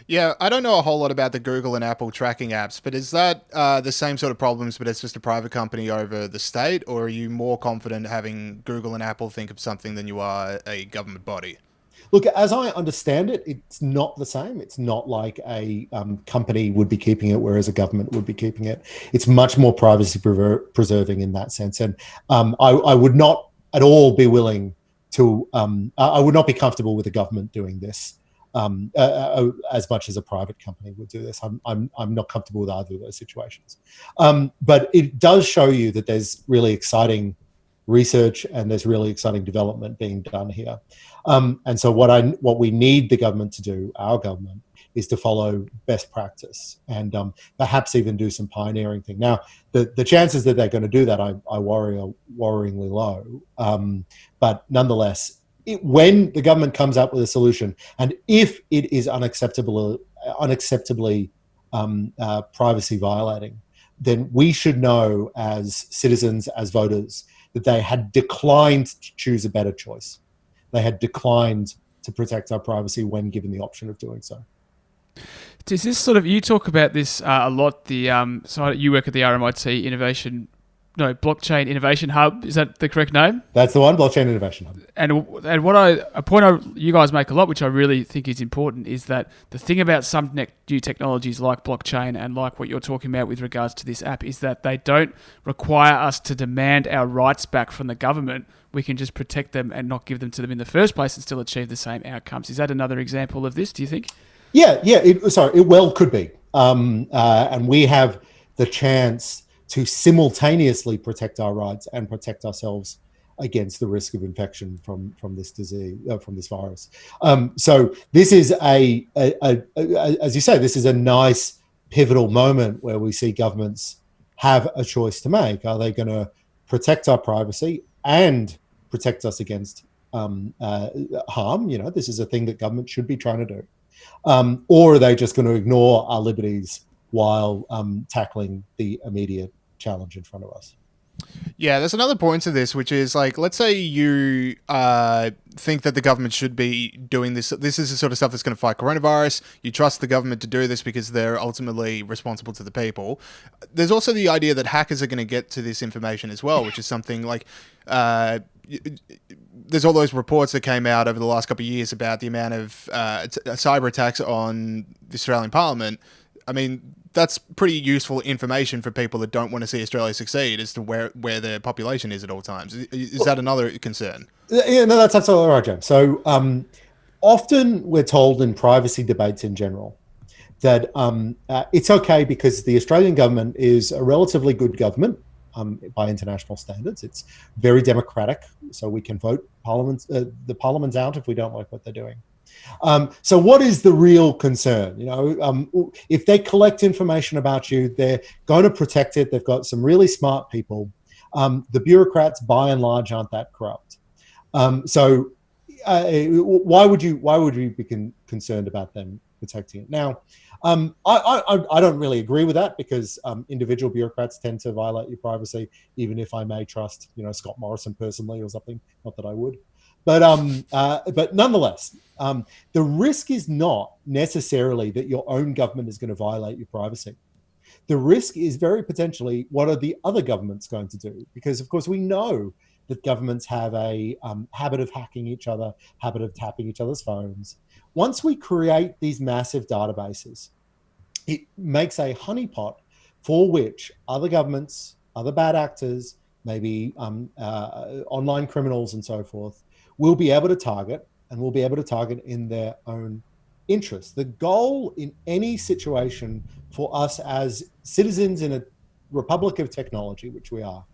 Yeah, I don't know a whole lot about the Google and Apple tracking apps, but is that the same sort of problems, but it's just a private company over the state, or are you more confident having Google and Apple think of something than you are a government body? Look, as I understand it, it's not the same. It's not like a company would be keeping it, whereas a government would be keeping it. It's much more privacy preserving in that sense. And I would not at all be willing to, I would not be comfortable with the government doing this as much as a private company would do this. I'm not comfortable with either of those situations. But it does show you that there's really exciting research and there's really exciting development being done here. And so what we need the government to do, our government, is to follow best practice and perhaps even do some pioneering thing. Now, the chances that they're going to do that, I worry, are worryingly low. But nonetheless, when the government comes up with a solution, and if it is unacceptably privacy violating, then we should know as citizens, as voters, that they had declined to choose a better choice. They had declined to protect our privacy when given the option of doing so. Is this sort of, you talk about this a lot, so you work at the RMIT Blockchain Innovation Hub. Is that the correct name? That's the one, Blockchain Innovation Hub. And a point you guys make a lot, which I really think is important, is that the thing about some new technologies like blockchain and like what you're talking about with regards to this app is that they don't require us to demand our rights back from the government. We can just protect them and not give them to them in the first place and still achieve the same outcomes. Is that another example of this, do you think? Yeah, it well could be. And we have the chance to simultaneously protect our rights and protect ourselves against the risk of infection from this disease, from this virus. So this is as you say, this is a nice pivotal moment where we see governments have a choice to make. Are they going to protect our privacy and protect us against harm? This is a thing that government should be trying to do. Or are they just going to ignore our liberties while tackling the immediate challenge in front of us? Yeah, there's another point to this, which is like, let's say you think that the government should be doing this. This is the sort of stuff that's going to fight coronavirus. You trust the government to do this because they're ultimately responsible to the people. There's also the idea that hackers are going to get to this information as well, which is something like... there's all those reports that came out over the last couple of years about the amount of cyber attacks on the Australian Parliament. I mean, that's pretty useful information for people that don't want to see Australia succeed as to where their population is at all times. Is that another concern? Yeah, no, that's absolutely right, James. So often we're told in privacy debates in general that it's okay because the Australian government is a relatively good government by international standards. It's very democratic, so we can vote the parliaments out if we don't like what they're doing. So what is the real concern? If they collect information about you, they're going to protect it. They've got some really smart people. The bureaucrats, by and large, aren't that corrupt. So why would you be concerned about them protecting it? Now, I don't really agree with that because individual bureaucrats tend to violate your privacy, even if I may trust, Scott Morrison personally or something. Not that I would. But nonetheless, the risk is not necessarily that your own government is going to violate your privacy. The risk is very potentially what are the other governments going to do? Because, of course, we know that governments have a habit of hacking each other, habit of tapping each other's phones. Once we create these massive databases, it makes a honeypot for which other governments, other bad actors, maybe online criminals and so forth, will be able to target, and will be able to target in their own interest. The goal in any situation for us as citizens in a republic of technology, which we are,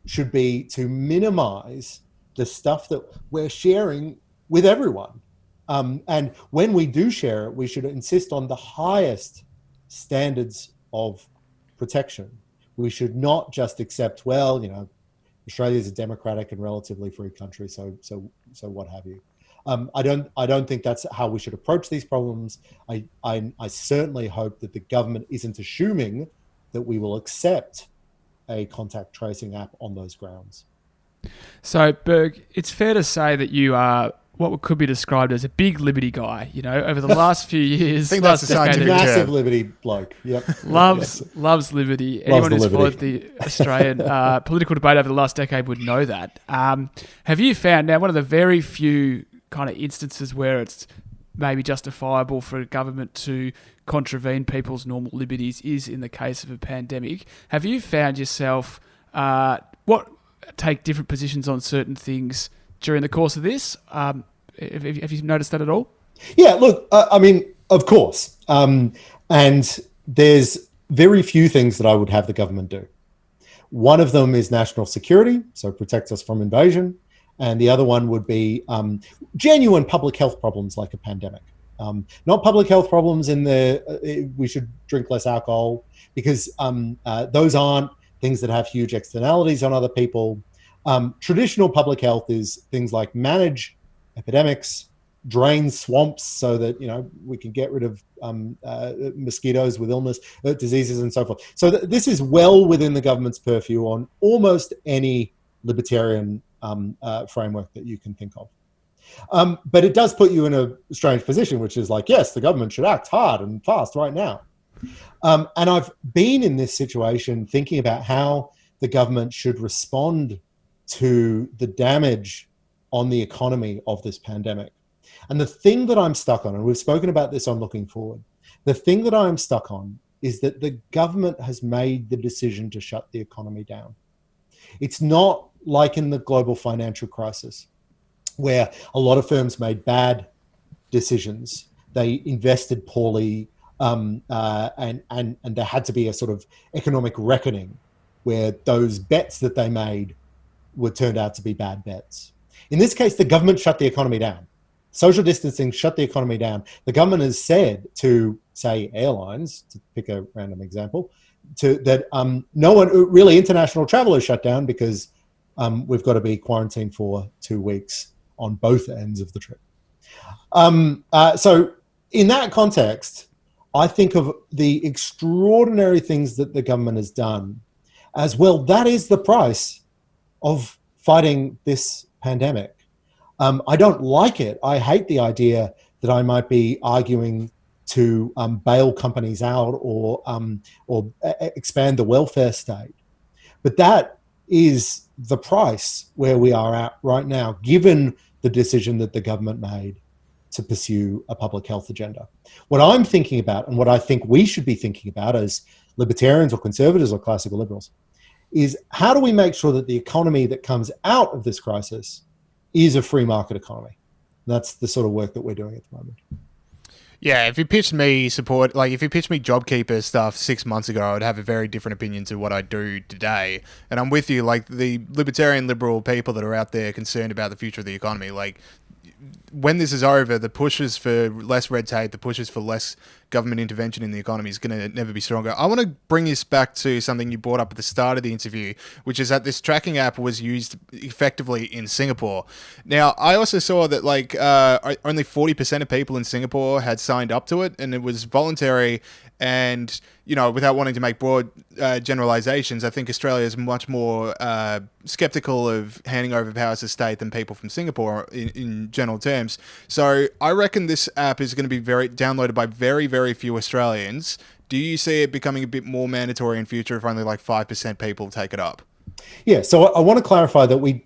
should be to minimize the stuff that we're sharing with everyone. And when we do share it, we should insist on the highest standards of protection. We should not just accept, Australia is a democratic and relatively free country, so what have you. I don't think that's how we should approach these problems. I certainly hope that the government isn't assuming that we will accept a contact tracing app on those grounds. So, Berg, it's fair to say that you are what could be described as a big liberty guy. Over the last few years, I think that's a scientific term. Massive liberty bloke. Yep. Loves liberty. Anyone who's followed the Australian political debate over the last decade would know that. Have you found now one of the very few kind of instances where it's maybe justifiable for a government to contravene people's normal liberties is in the case of a pandemic? Have you found yourself take different positions on certain things during the course of this? Have you noticed that at all? Yeah, look, of course. And there's very few things that I would have the government do. One of them is national security, so protects us from invasion. And the other one would be genuine public health problems like a pandemic. Not public health problems we should drink less alcohol, because those aren't things that have huge externalities on other people. Traditional public health is things like manage epidemics, drain swamps so that we can get rid of mosquitoes with illness, diseases, and so forth. So this is well within the government's purview on almost any libertarian framework that you can think of. But it does put you in a strange position, which is like, yes, the government should act hard and fast right now. And I've been in this situation thinking about how the government should respond to the damage on the economy of this pandemic. And the thing that I'm stuck on, and we've spoken about this on Looking Forward, the thing that I'm stuck on is that the government has made the decision to shut the economy down. It's not like in the global financial crisis, where a lot of firms made bad decisions. They invested poorly, and there had to be a sort of economic reckoning where those bets that they made were turned out to be bad bets. In this case, the government shut the economy down. Social distancing shut the economy down. The government has said to, say, airlines, to pick a random example, that no one, really international travel is shut down because we've got to be quarantined for 2 weeks on both ends of the trip. So in that context, I think of the extraordinary things that the government has done as well. That is the price of fighting this pandemic. I don't like it. I hate the idea that I might be arguing to bail companies out or expand the welfare state. But that is the price where we are at right now, given the decision that the government made to pursue a public health agenda. What I'm thinking about, and what I think we should be thinking about as libertarians or conservatives or classical liberals, is how do we make sure that the economy that comes out of this crisis is a free market economy? That's the sort of work that we're doing at the moment. Yeah, if you pitched me JobKeeper stuff 6 months ago, I would have a very different opinion to what I do today. And I'm with you, like the libertarian liberal people that are out there concerned about the future of the economy, like when this is over, the pushes for less red tape, the pushes for less government intervention in the economy is going to never be stronger. I want to bring this back to something you brought up at the start of the interview, which is that this tracking app was used effectively in Singapore. Now, I also saw that only 40% of people in Singapore had signed up to it, and it was voluntary. And, without wanting to make broad generalizations, I think Australia is much more skeptical of handing over powers to state than people from Singapore in general terms. So I reckon this app is going to be downloaded by very, very few Australians. Do you see it becoming a bit more mandatory in future if only 5% people take it up? Yeah, so I want to clarify that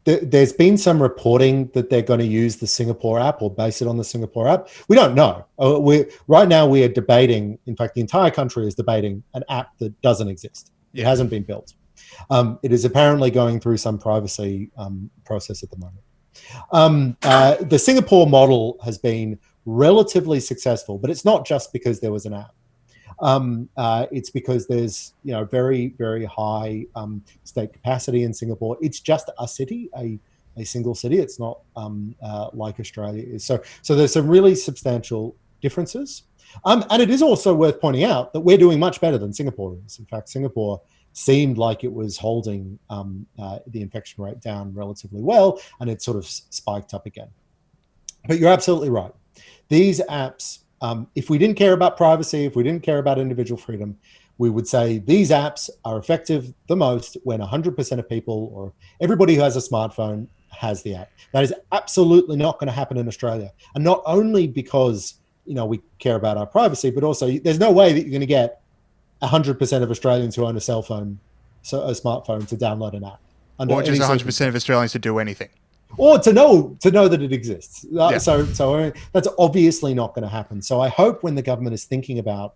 there's been some reporting that they're going to use the Singapore app or base it on the Singapore app. We don't know. Right now we are debating, in fact, the entire country is debating an app that doesn't exist. It hasn't been built. It is apparently going through some privacy process at the moment. The Singapore model has been relatively successful, but it's not just because there was an app. It's because there's very, very high state capacity in Singapore. It's just a city, a single city. It's not like Australia is. So there's some really substantial differences. And it is also worth pointing out that we're doing much better than Singapore is. In fact, Singapore seemed like it was holding the infection rate down relatively well, and it sort of spiked up again. But you're absolutely right. These apps, if we didn't care about privacy, if we didn't care about individual freedom, we would say these apps are effective the most when 100% of people or everybody who has a smartphone has the app. That is absolutely not going to happen in Australia. And not only because, we care about our privacy, but also there's no way that you're going to get 100% of Australians who own a smartphone to download an app. Or just 100% of Australians to do anything. Or to know that it exists. So I mean, that's obviously not going to happen. So I hope when the government is thinking about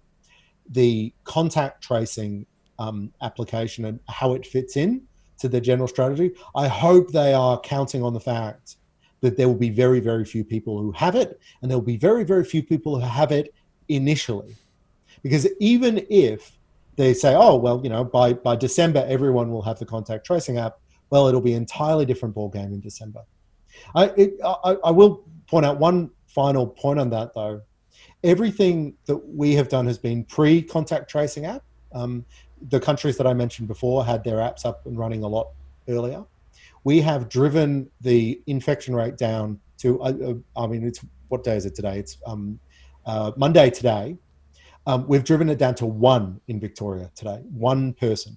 the contact tracing application and how it fits in to their general strategy, I hope they are counting on the fact that there will be very, very few people who have it, and there will be very, very few people who have it initially. Because even if they say, by December, everyone will have the contact tracing app, well, it'll be an entirely different ballgame in December. I will point out one final point on that, though. Everything that we have done has been pre-contact tracing app. The countries that I mentioned before had their apps up and running a lot earlier. We have driven the infection rate down to, it's what day is it today? It's Monday today. We've driven it down to 1 in Victoria today, 1 person.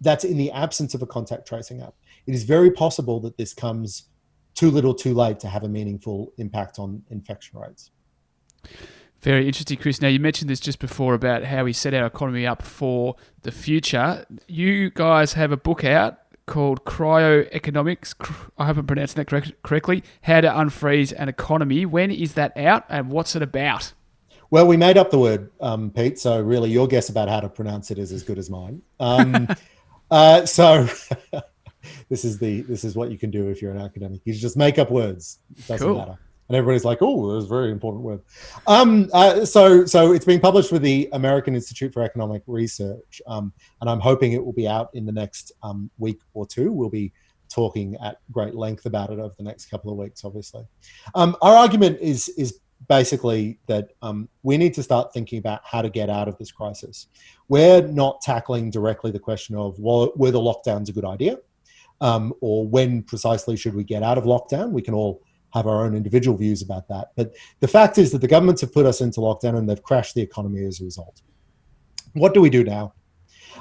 That's in the absence of a contact tracing app. It is very possible that this comes too little too late to have a meaningful impact on infection rates. Very interesting, Chris. Now, you mentioned this just before about how we set our economy up for the future. You guys have a book out called Cryoeconomics. I hope I'm pronouncing that correctly. How to Unfreeze an Economy. When is that out and what's it about? Well, we made up the word, Pete, so really your guess about how to pronounce it is as good as mine. So this is what you can do if you're an academic. You just make up words. It doesn't matter. And everybody's like, oh, that's a very important word. So it's being published with the American Institute for Economic Research, and I'm hoping it will be out in the next week or two. We'll be talking at great length about it over the next couple of weeks, obviously. Our argument is basically that we need to start thinking about how to get out of this crisis. We're not tackling directly the question of, well, were the lockdowns a good idea? Or when precisely should we get out of lockdown? We can all have our own individual views about that. But the fact is that the governments have put us into lockdown and they've crashed the economy as a result. What do we do now?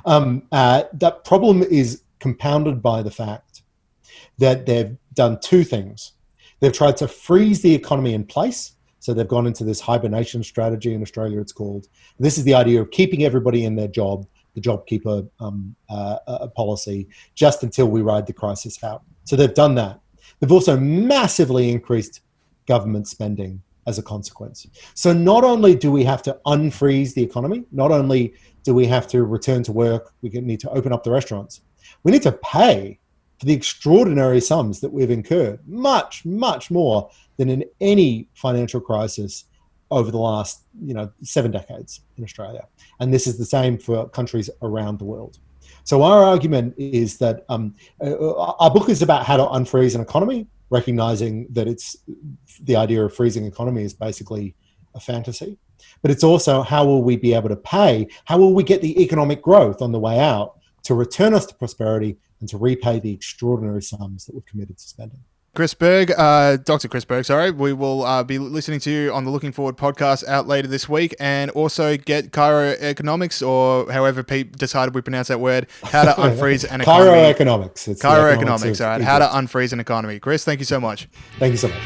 That problem is compounded by the fact that they've done two things. They've tried to freeze the economy in place. So they've gone into this hibernation strategy in Australia, it's called. This is the idea of keeping everybody in their job, the JobKeeper policy, just until we ride the crisis out. So they've done that. They've also massively increased government spending as a consequence. So not only do we have to unfreeze the economy, not only do we have to return to work, we need to open up the restaurants, we need to pay for the extraordinary sums that we've incurred, much, much more than in any financial crisis over the last 7 decades in Australia. And this is the same for countries around the world. So our argument is that our book is about how to unfreeze an economy, recognizing that it's the idea of freezing economy is basically a fantasy. But it's also how will we be able to pay, how will we get the economic growth on the way out to return us to prosperity and to repay the extraordinary sums that we've committed to spending. Chris Berg, Dr. Chris Berg, sorry. We will be listening to you on the Looking Forward podcast out later this week, and also get Cairo Economics, or however Pete decided we pronounce that word, how to unfreeze an economy. Cairo Economics. It's Cairo Economics, all right. How to unfreeze an economy. Chris, thank you so much. Thank you so much.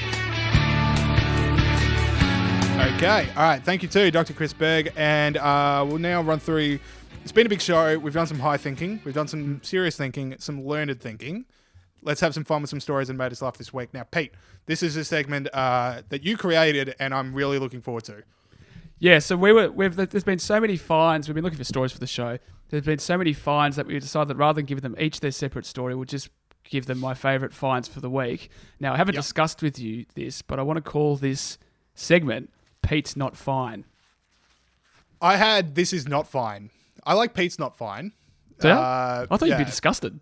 Okay, all right. Thank you too, Dr. Chris Berg, and we'll now run through. It's been a big show. We've done some high thinking. We've done some serious thinking, some learned thinking. Let's have some fun with some stories that made us laugh this week. Now, Pete, this is a segment that you created, and I'm really looking forward to. Yeah, so there's been so many fines. We've been looking for stories for the show. There's been so many fines that we decided that rather than give them each their separate story, we'll just give them my favourite fines for the week. Now, I haven't discussed with you this, but I want to call this segment Pete's Not Fine. I had This Is Not Fine. I like Pete's Not Fine. I thought you'd be disgusted.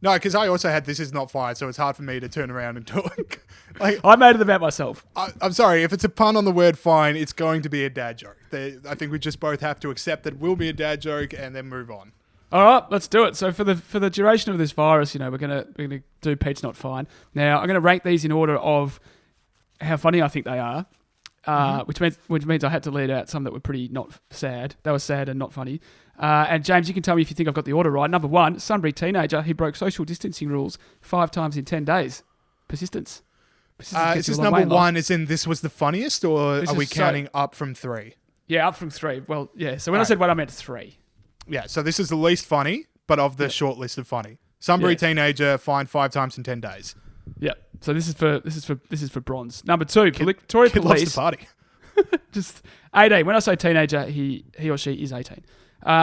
No, because I also had This Is Not Fine, so it's hard for me to turn around and talk. I made it about myself. I'm sorry, if it's a pun on the word fine, it's going to be a dad joke. I think we just both have to accept that it will be a dad joke and then move on. All right, let's do it. So for the duration of this virus, we're gonna do Pete's Not Fine. Now I'm gonna rank these in order of how funny I think they are. Which means I had to lead out some that were pretty not sad. They were sad and not funny. And James, you can tell me if you think I've got the order right. Number 1, Sunbury teenager who broke social distancing rules 5 times in 10 days. Persistence. Is this number 1 as in this was the funniest, or are we counting up from 3? Yeah, up from 3. Well, yeah. So when I said 1, I meant 3. Yeah. So this is the least funny, but of the short list of funny. Sunbury teenager fined 5 times in 10 days. Yeah. So this is for bronze. Number 2, Victoria Kid Police. loves to party. Just 18. When I say teenager, he or she is 18.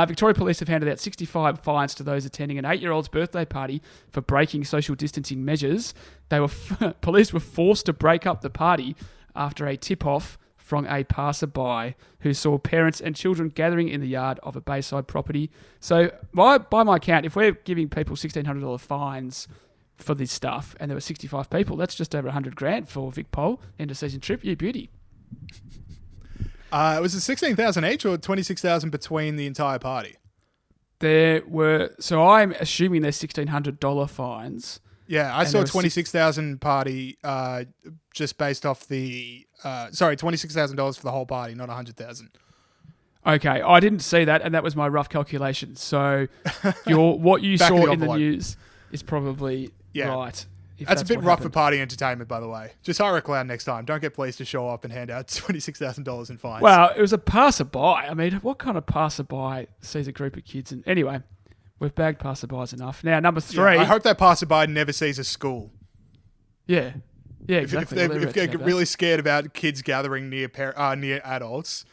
Victoria Police have handed out 65 fines to those attending an 8-year-old's birthday party for breaking social distancing measures. Police were forced to break up the party after a tip-off from a passerby who saw parents and children gathering in the yard of a Bayside property. So by my count, if we're giving people $1,600 fines for this stuff, and there were 65 people, that's just over $100,000 for Vic Pol end of season trip. You beauty. Was it 16,000 each or 26,000 between the entire party? So I'm assuming there's $1,600 fines. Yeah, I saw 26,000 party just based off the $26,000 for the whole party, not 100,000. Okay, I didn't see that, and that was my rough calculation. So what you saw in the news is probably right. That's a bit rough for party entertainment, by the way. Just hire a clown next time. Don't get police to show up and hand out $26,000 in fines. Well, it was a passerby. I mean, what kind of passerby sees a group of kids? And anyway, we've bagged passerbys enough. Now, number 3. I hope that passerby never sees a school. Yeah. Yeah, exactly. If they get really scared about kids gathering near adults,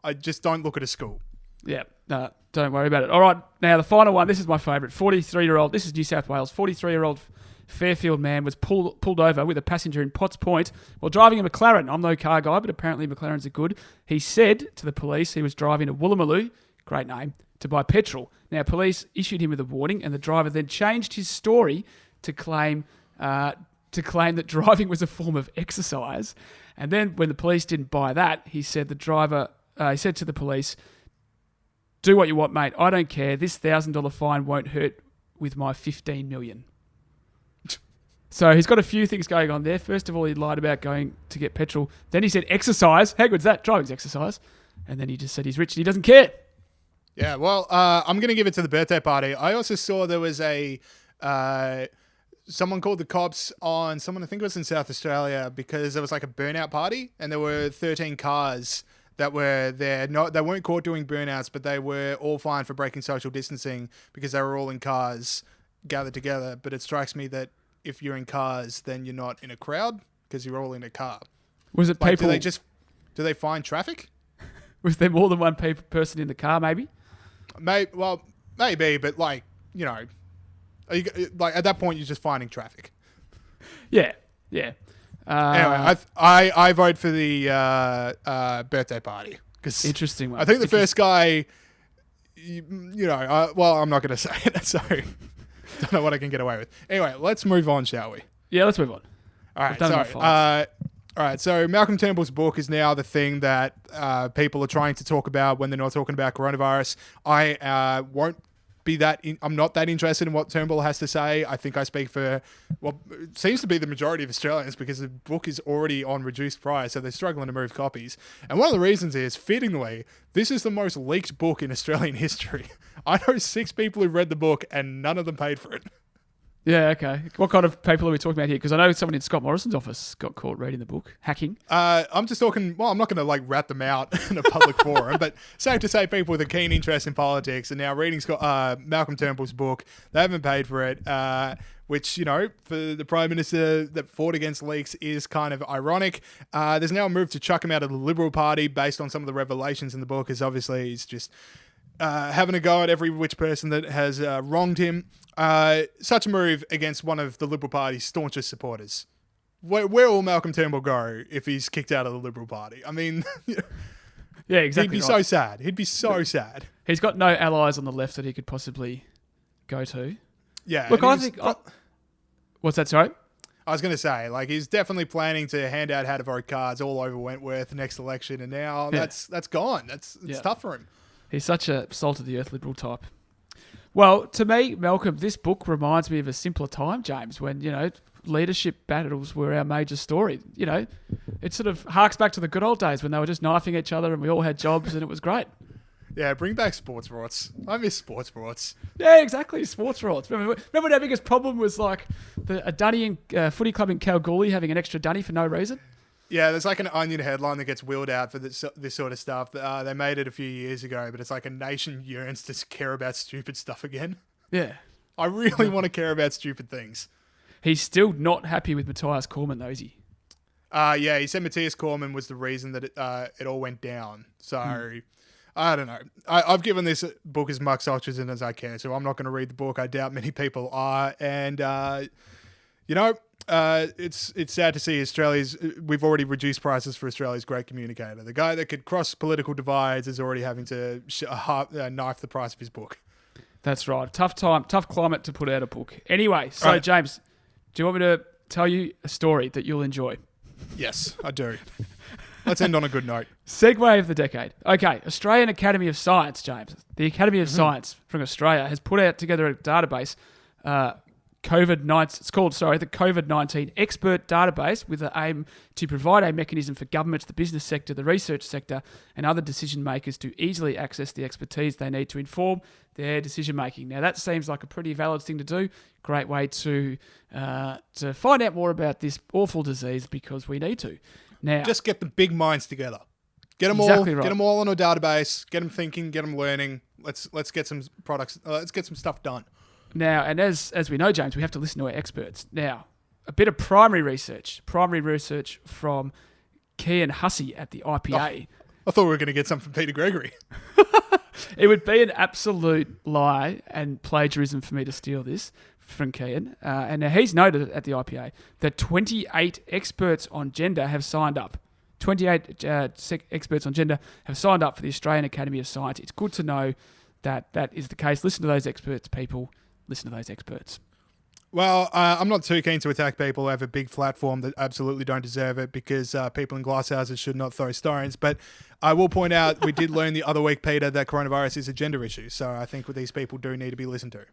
I just don't look at a school. Yeah, no, don't worry about it. All right, now the final one. This is my favourite. 43-year-old. This is New South Wales. 43-year-old Fairfield man was pulled over with a passenger in Potts Point while driving a McLaren. I'm no car guy, but apparently McLarens are good. He said to the police he was driving a Woolloomooloo, great name, to buy petrol. Now, police issued him with a warning, and the driver then changed his story to claim that driving was a form of exercise. And then when the police didn't buy that, he said to the police, "Do what you want, mate. I don't care. This $1,000 fine won't hurt with my $15 million." So he's got a few things going on there. First of all, he lied about going to get petrol. Then he said exercise. How good's that? Driving's exercise. And then he just said he's rich and he doesn't care. Yeah, well, I'm going to give it to the birthday party. I also saw there was a someone called the cops on someone, I think it was in South Australia, because there was like a burnout party and there were 13 cars that were there. They weren't caught doing burnouts, but they were all fined for breaking social distancing because they were all in cars gathered together. But it strikes me that if you're in cars, then you're not in a crowd because you're all in a car. Was it Like, people? do they find traffic? Was there more than one person in the car? Maybe. Maybe, but like, you know, like at that point you're just finding traffic. Yeah. Anyway, I vote for the birthday party because Interesting one. I think the first guy, I'm not going to say it. Sorry, don't know what I can get away with. Anyway, let's move on, shall we? Yeah, let's move on. All right, all right, so Malcolm Turnbull's book is now the thing that people are trying to talk about when they're not talking about coronavirus. I won't be I'm not that interested in what Turnbull has to say. I think I speak for what seems to be the majority of Australians because the book is already on reduced price, so they're struggling to move copies. And one of the reasons is, fittingly, this is the most leaked book in Australian history. I know 6 people who read the book and none of them paid for it. Yeah, okay. What kind of people are we talking about here? Because I know someone in Scott Morrison's office got caught reading the book, hacking. I'm just talking, well, I'm not going to like rat them out in a public forum, but safe to say people with a keen interest in politics are now reading Malcolm Turnbull's book. They haven't paid for it, which, you know, for the Prime Minister that fought against leaks is kind of ironic. There's now a move to chuck him out of the Liberal Party based on some of the revelations in the book, as obviously he's just having a go at every which person that has wronged him. Such a move against one of the Liberal Party's staunchest supporters. Where will Malcolm Turnbull go if he's kicked out of the Liberal Party? I mean, yeah, exactly. He'd be so sad. He'd be so sad. He's got no allies on the left that he could possibly go to. Yeah. Look, I think... what's that, sorry? I was going to say, like, he's definitely planning to hand out how-to-vote cards all over Wentworth next election, and now that's gone. It's tough for him. He's such a salt-of-the-earth Liberal type. Well, to me, Malcolm, this book reminds me of a simpler time, James, when, you know, leadership battles were our major story. You know, it sort of harks back to the good old days when they were just knifing each other and we all had jobs and it was great. Yeah, bring back sports rorts. I miss sports rorts. Yeah, exactly, sports rorts. Remember when our biggest problem was like a dunny footy club in Kalgoorlie having an extra dunny for no reason? Yeah, there's like an Onion headline that gets wheeled out for this sort of stuff. They made it a few years ago, but it's like a nation yearns to care about stupid stuff again. Yeah. I really want to care about stupid things. He's still not happy with Matthias Cormann, though, is he? Yeah, he said Matthias Cormann was the reason that it all went down. So, I don't know. I've given this book as much oxygen as I can, so I'm not going to read the book. I doubt many people are. And, you know... it's sad to see we've already reduced prices for Australia's great communicator. The guy that could cross political divides is already having to knife the price of his book. That's right. Tough climate to put out a book. Anyway, so right. James, do you want me to tell you a story that you'll enjoy? Yes, I do. Let's end on a good note. Segue of the decade. Okay, Australian Academy of Science, James. The Academy of Science from Australia has put out together a database, the COVID-19 Expert Database, with the aim to provide a mechanism for governments, the business sector, the research sector, and other decision makers to easily access the expertise they need to inform their decision making. Now, that seems like a pretty valid thing to do. Great way to find out more about this awful disease, because we need to. Now, just get the big minds together. Get them exactly all. Right. Get them all on a database. Get them thinking. Get them learning. Let's get some products. Let's get some stuff done. Now, and as we know, James, we have to listen to our experts. Now, a bit of primary research from Kian Hussey at the IPA. Oh, I thought we were going to get something from Peter Gregory. It would be an absolute lie and plagiarism for me to steal this from Kian. And now he's noted at the IPA that 28 experts on gender have signed up. 28 experts on gender have signed up for the Australian Academy of Science. It's good to know that that is the case. Listen to those experts, people. Listen to those experts. Well, I'm not too keen to attack people who have a big platform that absolutely don't deserve it, because people in glass houses should not throw stones. But I will point out, we did learn the other week, Peter, that coronavirus is a gender issue. So I think these people do need to be listened to.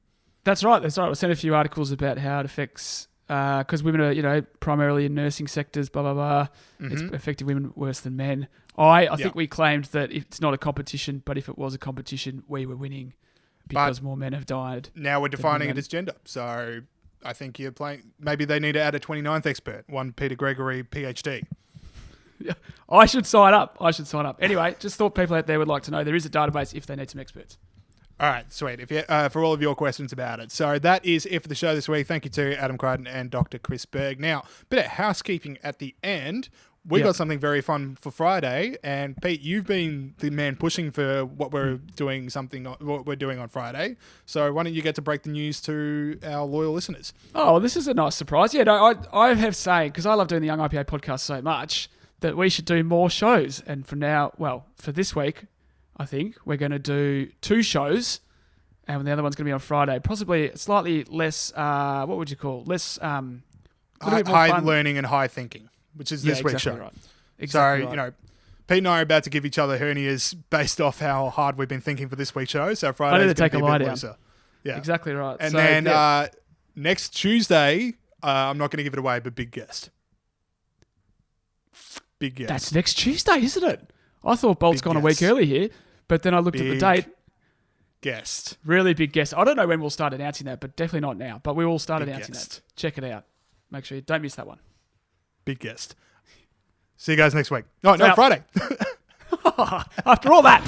That's right. We sent a few articles about how it affects because women are, primarily in nursing sectors, blah, blah, blah. It's Mm-hmm. affecting women worse than men. I think we claimed that it's not a competition, but if it was a competition, we were winning because more men have died. Now we're defining it women. as gender. So I think you're playing. Maybe they need to add a 29th expert, one Peter Gregory, PhD. I should sign up. Anyway, just thought people out there would like to know there is a database if they need some experts. All right, sweet. If you, for all of your questions about it. So that is it for the show this week. Thank you to Adam Creighton and Dr. Chris Berg. Now, bit of housekeeping at the end. We got something very fun for Friday, and Pete, you've been the man pushing for what we're doing on Friday. So why don't you get to break the news to our loyal listeners? Oh, this is a nice surprise. Yeah, no, I have saying, because I love doing the Young IPA podcast so much, that we should do more shows. And from now, for this week, I think we're going to do 2 shows, and the other one's going to be on Friday. Possibly slightly less, what would you call? Less, a little bit more high fun. learning and high thinking, which is this week's show. Right. Exactly So, right. Pete and I are about to give each other hernias based off how hard we've been thinking for this week's show. So Friday is going to be a bit looser. Yeah, Exactly right. And So, then next Tuesday, I'm not going to give it away, but big guest. Big guest. that's next Tuesday, isn't it? I thought Bolt's Big gone a week guess. early here, but then I looked at the Big date. guest. Really big guess. I don't know when we'll start announcing that, but definitely not now. But we will start Big announcing guest. that. Check it out. Make sure you don't miss that one. Big guest. See you guys next week. No, Out. Friday. After all that.